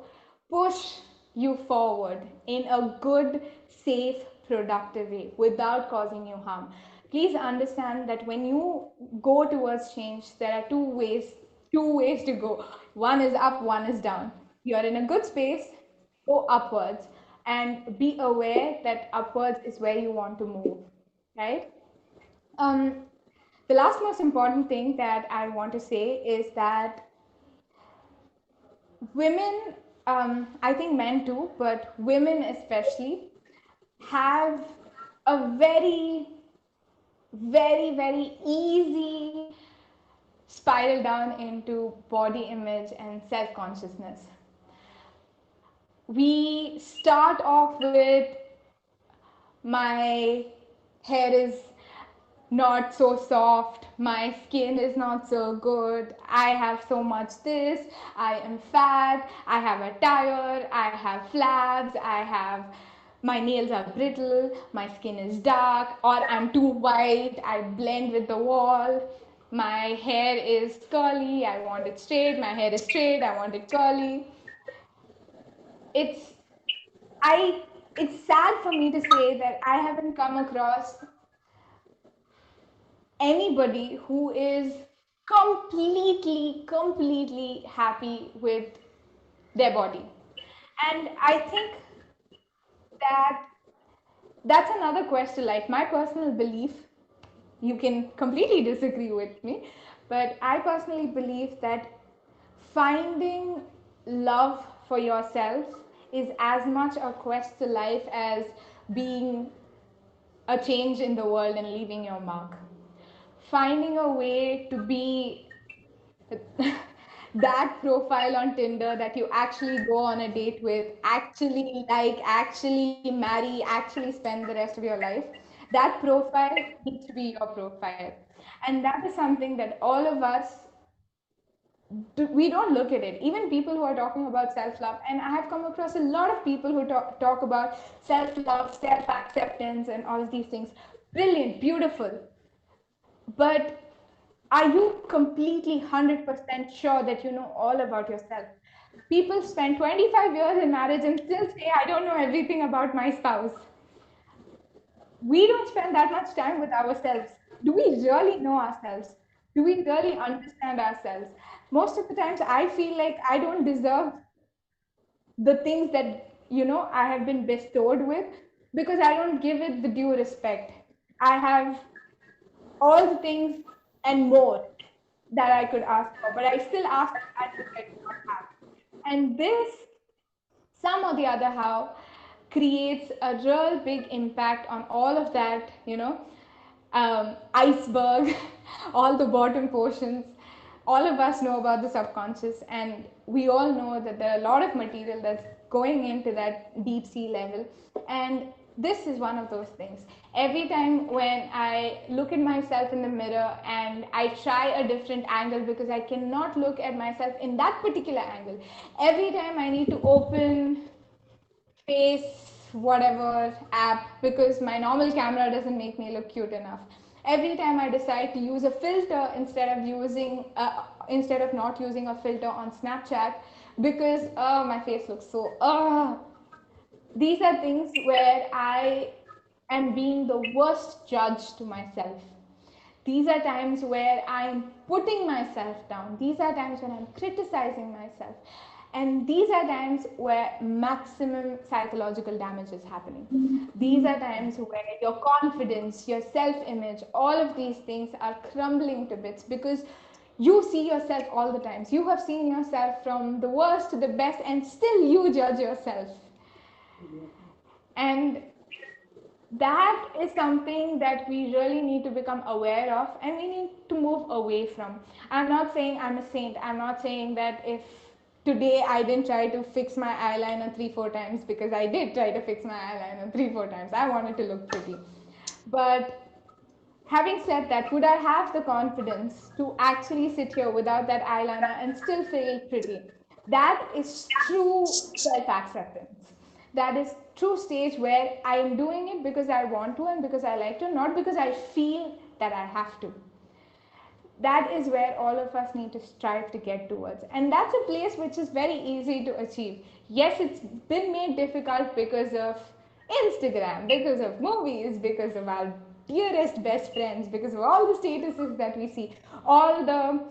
push you forward in a good, safe, productive way without causing you harm. Please understand that when you go towards change, there are two ways to go. One is up, one is down. You're in a good space, go upwards, and be aware that upwards is where you want to move, right? The last most important thing that I want to say is that women, I think men too, but women especially, have a very, very, very easy spiral down into body image and self-consciousness. We start off with my hair is not so soft, my skin is not so good, I have so much this, I am fat, I have a tire, I have flabs, my nails are brittle, my skin is dark, or I'm too white, I blend with the wall, my hair is curly, I want it straight, my hair is straight, I want it curly. It's I it's sad for me to say that I haven't come across anybody who is completely happy with their body. And I think that that's another question, like my personal belief. You can completely disagree with me, but I personally believe that finding love for yourself is as much a quest to life as being a change in the world and leaving your mark. Finding a way to be that profile on Tinder that you actually go on a date with, actually like, actually marry, actually spend the rest of your life, that profile needs to be your profile. And that is something that all of us we don't look at it. Even people who are talking about self-love, and I have come across a lot of people who talk about self-love, self-acceptance, and all of these things. Brilliant, beautiful. But are you completely 100% sure that you know all about yourself? People spend 25 years in marriage and still say, I don't know everything about my spouse. We don't spend that much time with ourselves. Do we really know ourselves? Do we really understand ourselves? Most of the times, I feel like I don't deserve the things that I have been bestowed with because I don't give it the due respect. I have all the things and more that I could ask for, but I still ask for that which I do not have. And this, some or the other how, creates a real big impact on all of that, iceberg, all the bottom portions. All of us know about the subconscious, and we all know that there are a lot of material that's going into that deep sea level. And this is one of those things. Every time when I look at myself in the mirror and I try a different angle because I cannot look at myself in that particular angle, every time I need to open face whatever app because my normal camera doesn't make me look cute enough. Every time I decide to use a filter instead of not using a filter on Snapchat because my face looks so these are things where I am being the worst judge to myself. These are times where I'm putting myself down. These are times when I'm criticizing myself. And these are times where maximum psychological damage is happening. These are times where your confidence, your self-image, all of these things are crumbling to bits because you see yourself all the times. You have seen yourself from the worst to the best and still you judge yourself. And that is something that we really need to become aware of and we need to move away from. I'm not saying I'm a saint. I'm not saying that if today I didn't try to fix my eyeliner 3-4 times, because I did try to fix my eyeliner 3-4 times. I wanted to look pretty. But having said that, would I have the confidence to actually sit here without that eyeliner and still feel pretty? That is true self-acceptance. That is true stage where I am doing it because I want to and because I like to, not because I feel that I have to. That is where all of us need to strive to get towards. And that's a place which is very easy to achieve. Yes, it's been made difficult because of Instagram, because of movies, because of our dearest best friends, because of all the statuses that we see, all the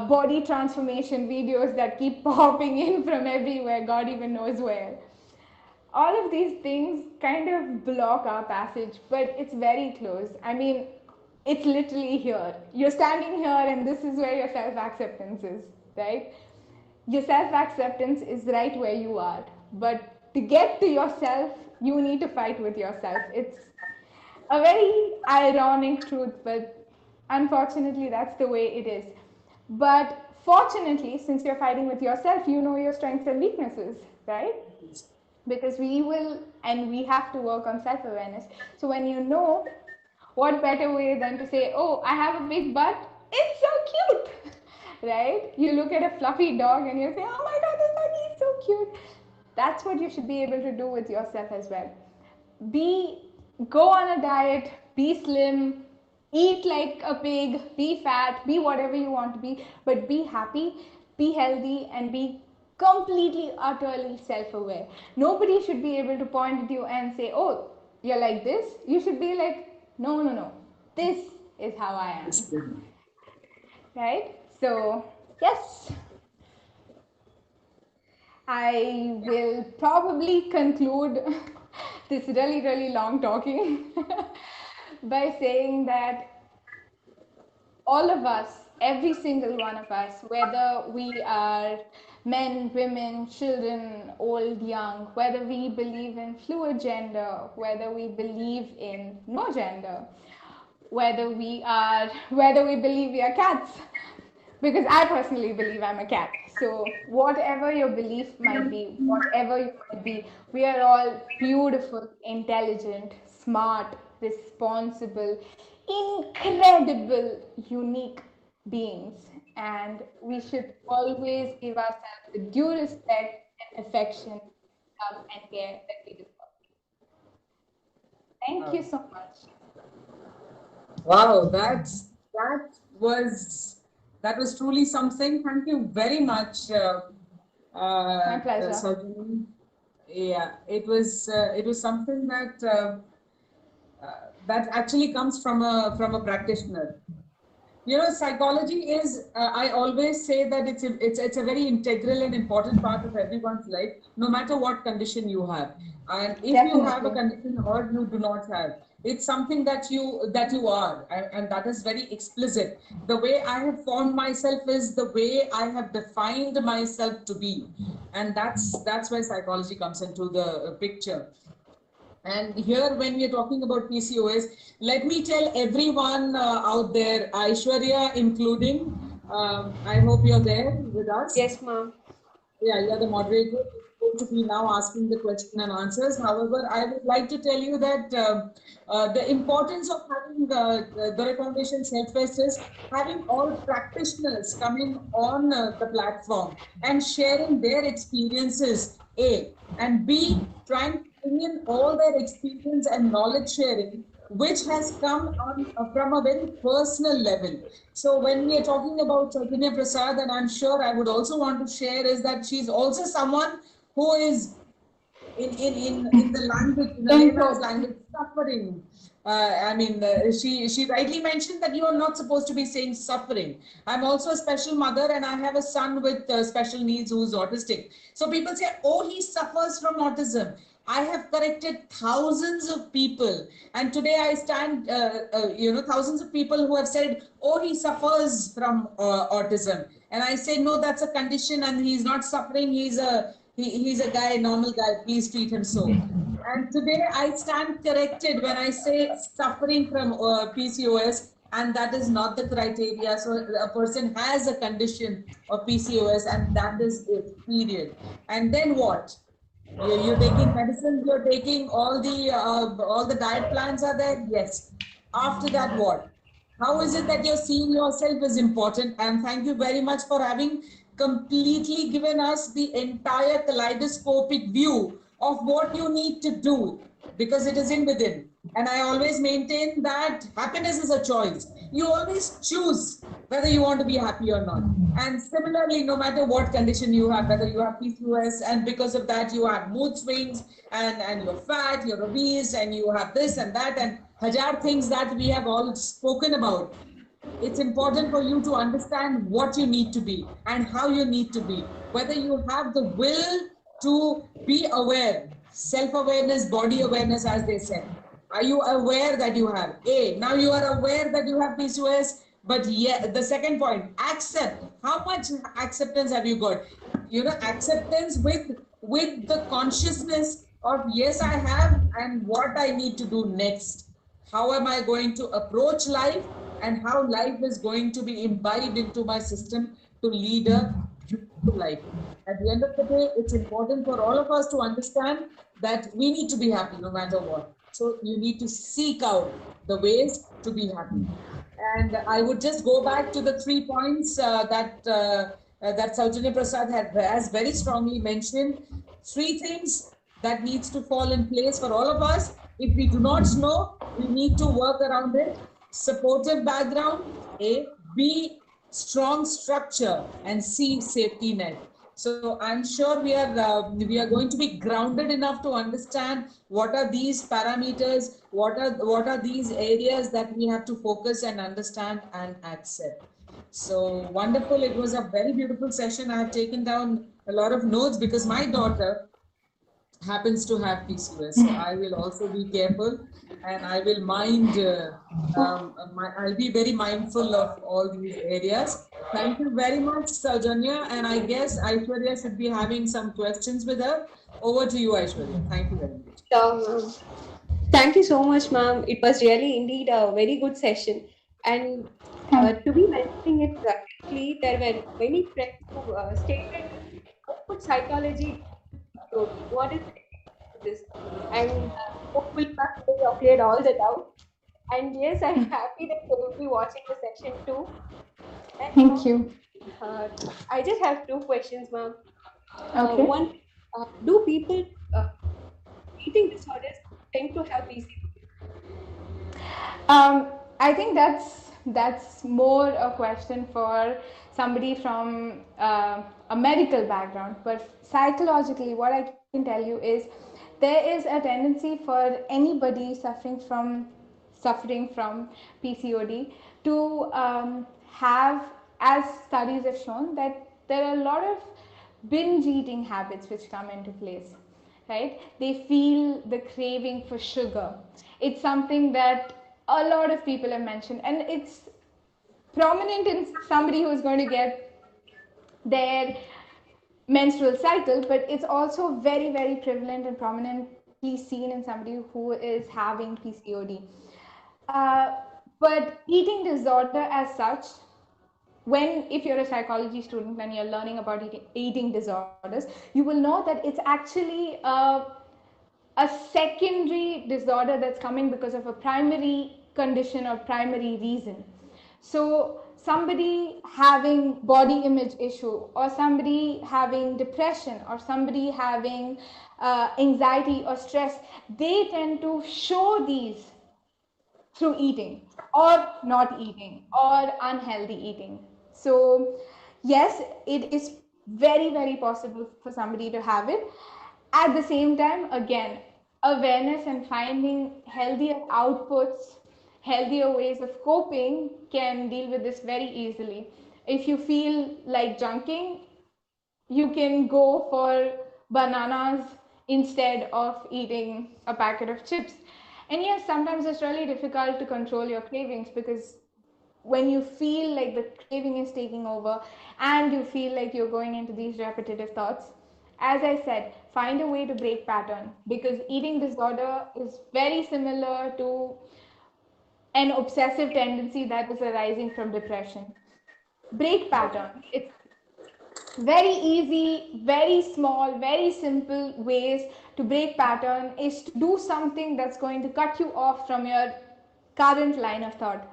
body transformation videos that keep popping in from everywhere, God even knows where. All of these things kind of block our passage, but it's very close. I mean, it's literally here. You're standing here and this is where your self-acceptance is, right? Your self-acceptance is right where you are. But to get to yourself, you need to fight with yourself. It's a very ironic truth, but unfortunately, that's the way it is. But fortunately, since you're fighting with yourself, you know your strengths and weaknesses, right? Because we have to work on self-awareness. So when you know What better way than to say, oh, I have a big butt? It's so cute, right? You look at a fluffy dog and you say, oh my God, this doggy is so cute. That's what you should be able to do with yourself as well. Go on a diet, be slim, eat like a pig, be fat, be whatever you want to be, but be happy, be healthy, and be completely, utterly self aware. Nobody should be able to point at you and say, oh, you're like this. You should be like, no, no, no, this is how I am. Right? So, yes, I will probably conclude this really, really long talking by saying that all of us, every single one of us, whether we are men, women, children, old, young, whether we believe in fluid gender, whether we believe in no gender, whether we believe we are cats, because I personally believe I'm a cat. So whatever your belief might be, whatever you might be, we are all beautiful, intelligent, smart, responsible, incredible, unique beings. And we should always give ourselves the due respect and affection, love and care that we deserve. Thank you so much. Wow, that was truly something. Thank you very much, My pleasure. Saujanya. Yeah, it was something that actually comes from a practitioner. You know, psychology is, I always say that it's a very integral and important part of everyone's life, no matter what condition you have. And if you have a Definitely. condition or you do not have, it's something that you are, and that is very explicit. The way I have formed myself is the way I have defined myself to be, and that's where psychology comes into the picture. And here, when we are talking about PCOS, let me tell everyone out there, Aishwarya including, I hope you're there with us. Yes, ma'am. Yeah, you're the moderator. You're going to be now asking the question and answers. However, I would like to tell you that the importance of having the DORAI Foundation Self-Fest is having all practitioners coming on the platform and sharing their experiences, A, and B, trying to bring in all their experience and knowledge sharing, which has come on from a very personal level. So when we are talking about Saujanya Prasad, and I'm sure I would also want to share, is that she's also someone who is in the language, in the layman's language, suffering. She rightly mentioned that you are not supposed to be saying suffering. I'm also a special mother, and I have a son with special needs who's autistic. So people say, oh, he suffers from autism. I have corrected thousands of people, and today I stand, thousands of people who have said, oh, he suffers from autism. And I say, no, that's a condition, and he's not suffering. He's a guy, normal guy. Please treat him so. And today I stand corrected when I say suffering from PCOS, and that is not the criteria. So a person has a condition of PCOS, and that is it, period. And then what? You're taking medicines, you're taking all the diet plans are there. Yes. After that, what? How is it that you're seeing yourself is important? And thank you very much for having completely given us the entire kaleidoscopic view of what you need to do, because it is in within. And I always maintain that happiness is a choice. You always choose whether you want to be happy or not. And similarly, no matter what condition you have, whether you have PCOS, and because of that you have mood swings, and you're fat, you're obese, and you have this and that, and hajar things that we have all spoken about. It's important for you to understand what you need to be and how you need to be. Whether you have the will to be aware, self-awareness, body awareness, as they said. Are you aware that you have? A, now you are aware that you have PCOS, but yeah, the second point, accept. How much acceptance have you got? You know, acceptance with the consciousness of, yes, I have, and what I need to do next. How am I going to approach life, and how life is going to be imbibed into my system to lead a beautiful life. At the end of the day, it's important for all of us to understand that we need to be happy no matter what. So you need to seek out the ways to be happy. And I would just go back to the 3 points that Saujanya Prasad has very strongly mentioned. 3 things that needs to fall in place for all of us. If we do not know, we need to work around it. Supportive background, A. B. Strong structure, and C. Safety net. So I'm sure we are going to be grounded enough to understand what are these parameters, what are these areas that we have to focus and understand and accept. So wonderful! It was a very beautiful session. I have taken down a lot of notes because my daughter happens to have PCOS. So I will also be careful, and I will mind. I'll be very mindful of all these areas. Thank you very much, Saujanya. And I guess Aishwarya should be having some questions with her. Over to you, Aishwarya. Thank you very much. Sure, ma'am. Thank you so much, ma'am. It was really indeed a very good session. And to be mentioning it correctly, there were many friends who stated output psychology. What is this? And hope will not cleared all the doubt. And yes, I'm happy that you will be watching the session too. And Thank you. I just have 2 questions, ma'am. Okay. One, do people eating disorders tend to have PCOS? I think that's more a question for somebody from a medical background. But psychologically, what I can tell you is there is a tendency for anybody suffering from PCOD to have, as studies have shown, that there are a lot of binge eating habits which come into place, right? They feel the craving for sugar. It's something that a lot of people have mentioned, and it's prominent in somebody who is going to get their menstrual cycle, but it's also very, very prevalent and prominently seen in somebody who is having PCOD. But eating disorder as such, if you're a psychology student and you're learning about eating disorders, you will know that it's actually a secondary disorder that's coming because of a primary condition or primary reason. So somebody having body image issue, or somebody having depression, or somebody having anxiety or stress, they tend to show these through eating or not eating or unhealthy eating. So yes, it is very, very possible for somebody to have it. At the same time, again, awareness and finding healthier outputs, healthier ways of coping can deal with this very easily. If you feel like junking, you can go for bananas instead of eating a packet of chips. And yes, sometimes it's really difficult to control your cravings, because when you feel like the craving is taking over and you feel like you're going into these repetitive thoughts, as I said, find a way to break pattern, because eating disorder is very similar to an obsessive tendency that is arising from depression. Break pattern. It's very easy, very small, very simple ways to break pattern is to do something that's going to cut you off from your current line of thought.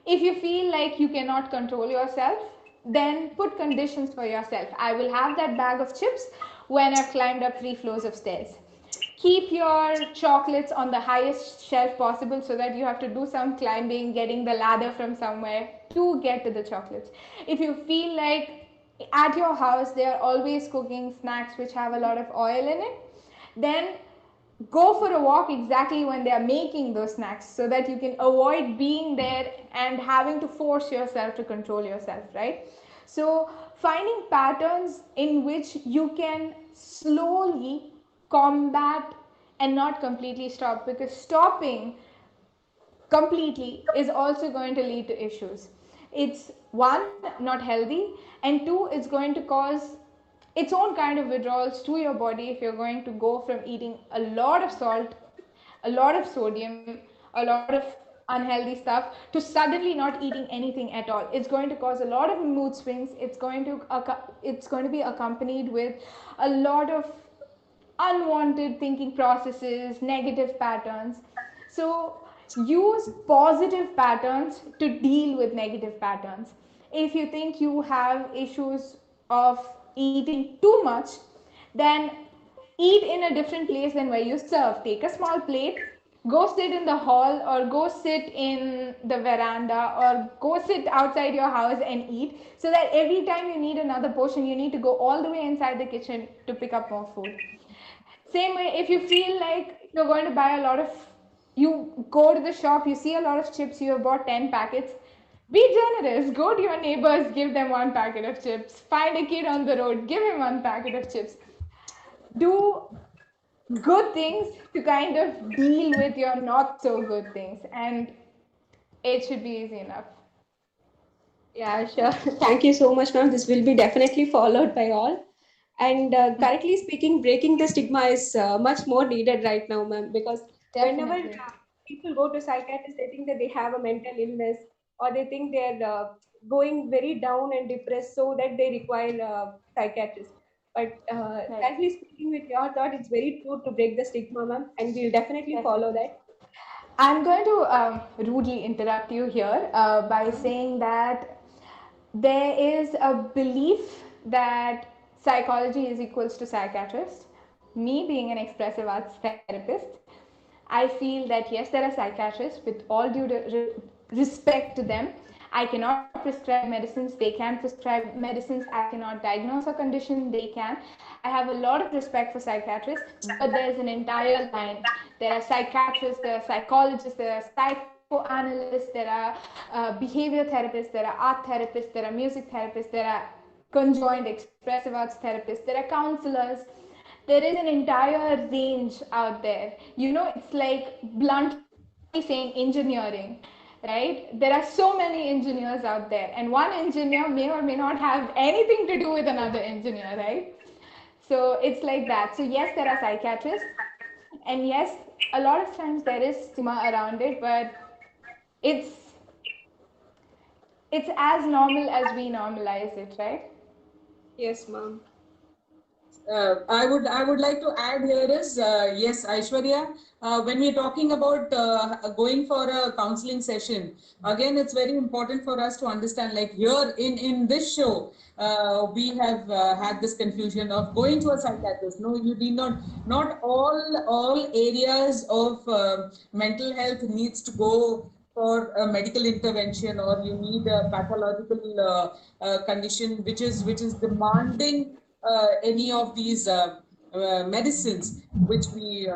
If you feel like you cannot control yourself, then put conditions for yourself. I will have that bag of chips when I've climbed up 3 floors of stairs. Keep your chocolates on the highest shelf possible so that you have to do some climbing, getting the ladder from somewhere to get to the chocolates. If you feel like at your house they are always cooking snacks which have a lot of oil in it, then go for a walk exactly when they are making those snacks, so that you can avoid being there and having to force yourself to control yourself, right? So finding patterns in which you can slowly combat and not completely stop, because stopping completely is also going to lead to issues. It's one, not healthy, and two, it's going to cause its own kind of withdrawals to your body if you're going to go from eating a lot of salt, a lot of sodium, a lot of unhealthy stuff, to suddenly not eating anything at all. It's going to cause a lot of mood swings. It's going to be accompanied with a lot of unwanted thinking processes, negative patterns. So use positive patterns to deal with negative patterns. If you think you have issues of eating too much, then eat in a different place than where you serve. Take a small plate, go sit in the hall, or go sit in the veranda, or go sit outside your house and eat, so that every time you need another portion, you need to go all the way inside the kitchen to pick up more food. Same way, if you feel like you're going to buy a lot of, you go to the shop, you see a lot of chips, you have bought 10 packets, be generous. Go to your neighbors, give them one packet of chips. Find a kid on the road, give him one packet of chips. Do good things to kind of deal with your not so good things, and it should be easy enough. Yeah, sure. Thank you so much, ma'am. This will be definitely followed by all. And correctly speaking, breaking the stigma is much more needed right now, ma'am, because whenever Definitely. people go to psychiatrists, they think that they have a mental illness, or they think they're going very down and depressed, so that they require psychiatrists. But Right. correctly speaking, with your thought, it's very true to break the stigma, ma'am, and we'll definitely follow Definitely. that. I'm going to rudely interrupt you here by saying that there is a belief that psychology is equals to psychiatrist. Me being an expressive arts therapist, I feel that yes, there are psychiatrists. With all due respect to them, I cannot prescribe medicines, they can prescribe medicines. I cannot diagnose a condition, they can. I have a lot of respect for psychiatrists, but there's an entire line. There are psychiatrists, there are psychologists, there are psychoanalysts, there are behavior therapists, there are art therapists, there are music therapists, there are conjoined expressive arts therapists, there are counselors. There is an entire range out there. You know, it's like bluntly saying engineering, right? There are so many engineers out there, and one engineer may or may not have anything to do with another engineer, right? So it's like that. So yes, there are psychiatrists, and yes, a lot of times there is stigma around it, but it's it's as normal as we normalize it, right? Yes, ma'am. I would like to add here is yes, Aishwarya. When we're talking about going for a counseling session, again, it's very important for us to understand. Like here in this show, we have had this confusion of going to a psychiatrist. No, you need not. Not all areas of mental health needs to go for a medical intervention, or you need a pathological condition which is demanding any of these medicines which we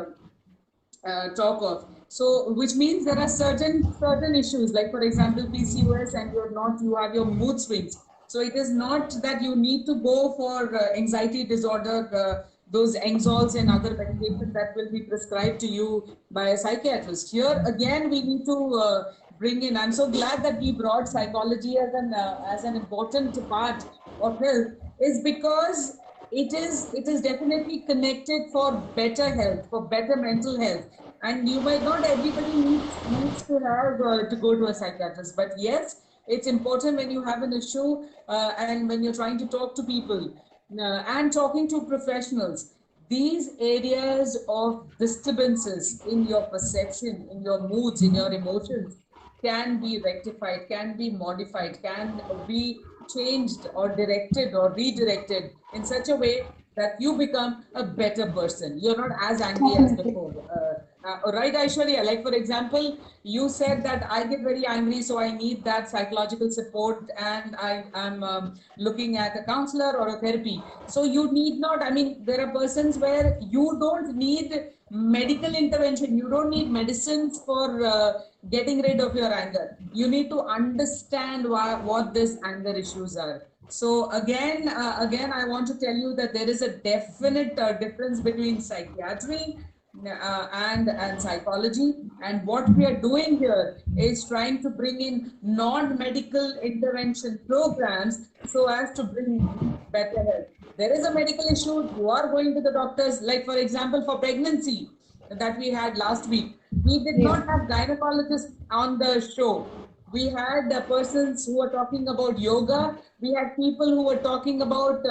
talk of. So, which means there are certain issues, like for example, PCOS, and you have your mood swings. So it is not that you need to go for anxiety disorder, those Enzols and other medications that will be prescribed to you by a psychiatrist. Here again, we need to bring in. I'm so glad that we brought psychology as an important part of health, is because it is definitely connected for better health, for better mental health. And you might not everybody needs to have to go to a psychiatrist, but yes, it's important when you have an issue and when you're trying to talk to people and talking to professionals. These areas of disturbances in your perception, in your moods, in your emotions can be rectified, can be modified, can be changed or directed or redirected in such a way that you become a better person. You're not as angry as Definitely. before. Right, Aishwarya? Like, for example, you said that I get very angry, so I need that psychological support, and I am looking at a counselor or a therapy. So you need not, I mean, there are persons where you don't need medical intervention, you don't need medicines for getting rid of your anger. You need to understand what these anger issues are. So again, I want to tell you that there is a definite difference between psychiatry and psychology. And what we are doing here is trying to bring in non-medical intervention programs so as to bring better health. There is a medical issue, you are going to the doctors, like for example, for pregnancy that we had last week. We did not have gynecologists on the show. We had persons who were talking about yoga. We had people who were talking about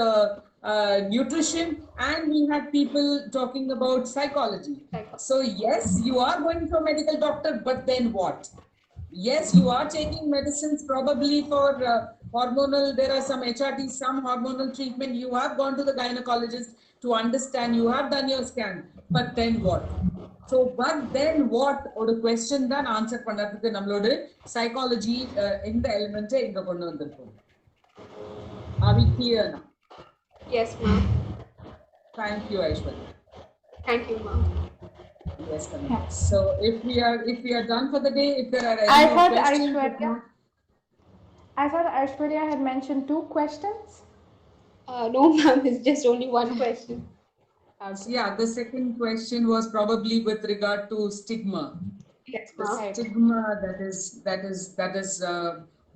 nutrition, and we had people talking about psychology. So yes, you are going to a medical doctor, but then what? Yes, you are taking medicines probably for hormonal, there are some HRT, some hormonal treatment. You have gone to the gynecologist to understand, you have done your scan, but then what? So, but then what? Or the question then answer பண்ணதுக்கு நம்மளோட psychology in the element இங்க கொண்டு வந்திருக்கோம். Are we clear now? Yes, ma'am. Thank you, Aishwarya. Thank you, ma'am. Yes, ma'am. So if we are done for the day, if there are any I more thought questions, Aishwarya had mentioned 2 questions. No, ma'am, it's just only one question. so yeah, the second question was probably with regard to stigma. Yes, The ma'am. stigma that is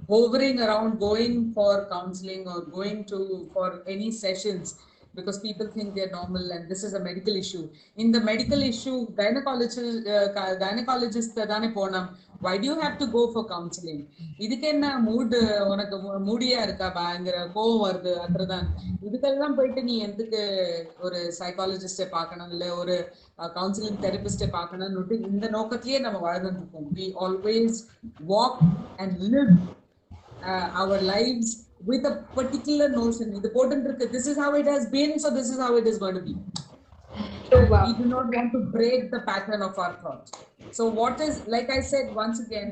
hovering around going for counseling or going to for any sessions, because people think they're normal and this is a medical issue. In the medical issue, gynecologist தானே போனோம். Why do you have to go for counseling? இதுக்கு என்ன mood, உனக்கு மூடியா இருக்கா, பயங்கர கோவம் வருது, அത്രதான். இதுக்கெல்லாம் போயிட்டு நீ எதுக்கு ஒரு சைக்காலஜிஸ்டை பார்க்கணும், இல்லை ஒரு கவுன்சிலிங் தெரபிஸ்டை பார்க்கணும்னு இந்த நோக்கத்திலேயே நம்ம வாழ்ந்துட்டு இருக்கோம். We always walk and live our lives with a particular notion. This is how it has been, so this is how it is going to be. We do not want to break the pattern of our thought. So what is, like I said once again,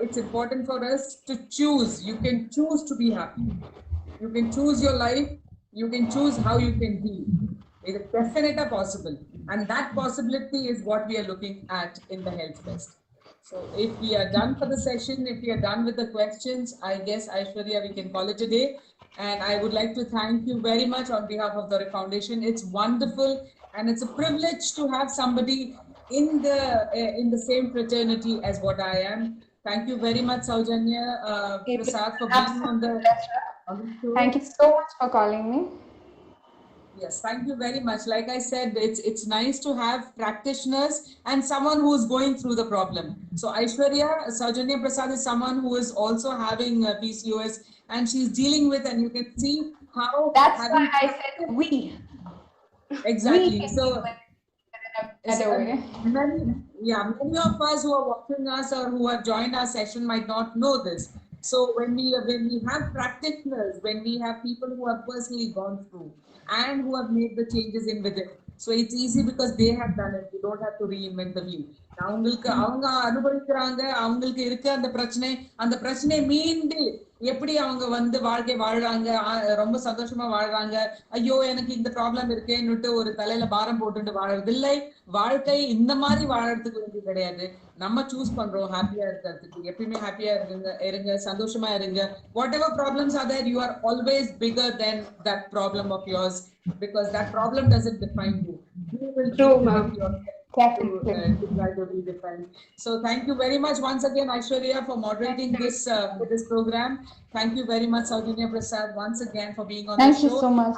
it's important for us to choose. You can choose to be happy. You can choose your life. You can choose how you can be. It is definitely possible. And that possibility is what we are looking at in the Health Fest. So if we are done for the session, if we are done with the questions, I guess, Aishwarya, we can call it a day. And I would like to thank you very much on behalf of DORAI Foundation. It's wonderful and it's a privilege to have somebody in the same fraternity as what I am. Thank you very much, Saujanya Prasad, for being on the show. Thank you so much for calling me. Yes, thank you very much. Like I said, it's nice to have practitioners and someone who is going through the problem. So Saujanya Prasad is someone who is also having PCOS and she's dealing with, and you can see how. That's why I said we. Exactly. We so way. many of us who are watching us or who have joined our session might not know this. So when we have practitioners, when we have people who have personally gone through and who have made the changes in within, so it's easy because they have done it. You don't have to reinvent the wheel. அவங்களுக்கு அவங்க அனுபவிக்கிறாங்க, அவங்களுக்கு இருக்க அந்த பிரச்சனை மீண்டு எப்படி அவங்க வந்து வாழ்க்கை வாழ்றாங்க, ரொம்ப சந்தோஷமா வாழ்றாங்க. ஐயோ எனக்கு இந்த ப்ராப்ளம் இருக்கேன்னுட்டு ஒரு தலையில பாரம் போட்டுட்டு வாழறது இல்லை. வாழ்க்கை இந்த மாதிரி வாழறதுக்கு வேண்டி கிடையாது. நம்ம சூஸ் பண்றோம் ஹாப்பியா இருக்கிறதுக்கு. எப்பயுமே ஹாப்பியா இருங்க, சந்தோஷமா இருங்க. Whatever problems are there, you are always bigger than that problem of yours, because that problem doesn't define you. You will do yourself. So thank you very much once again, Aishwarya, for moderating this program. Thank you very much, Saujanya Prasad, once again for being on the show. Thank you so much.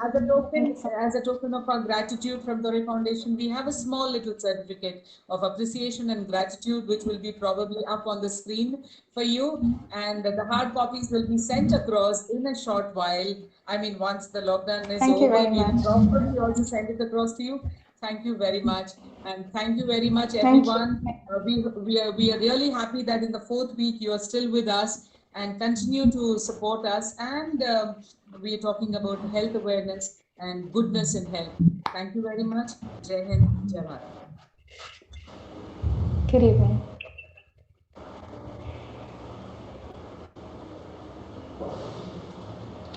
As a token of our gratitude from DORAI Foundation, we have a small little certificate of appreciation and gratitude, which will be probably up on the screen for you. And the hard copies will be sent across in a short while. I mean, once the lockdown is over, we will probably also send it across to you. Thank you very much. And thank you very much, everyone. We are really happy that in the 4th week, you are still with us and continue to support us. And we are talking about health awareness and goodness in health. Thank you very much. Jai Hind, Jai Bharat. Good evening.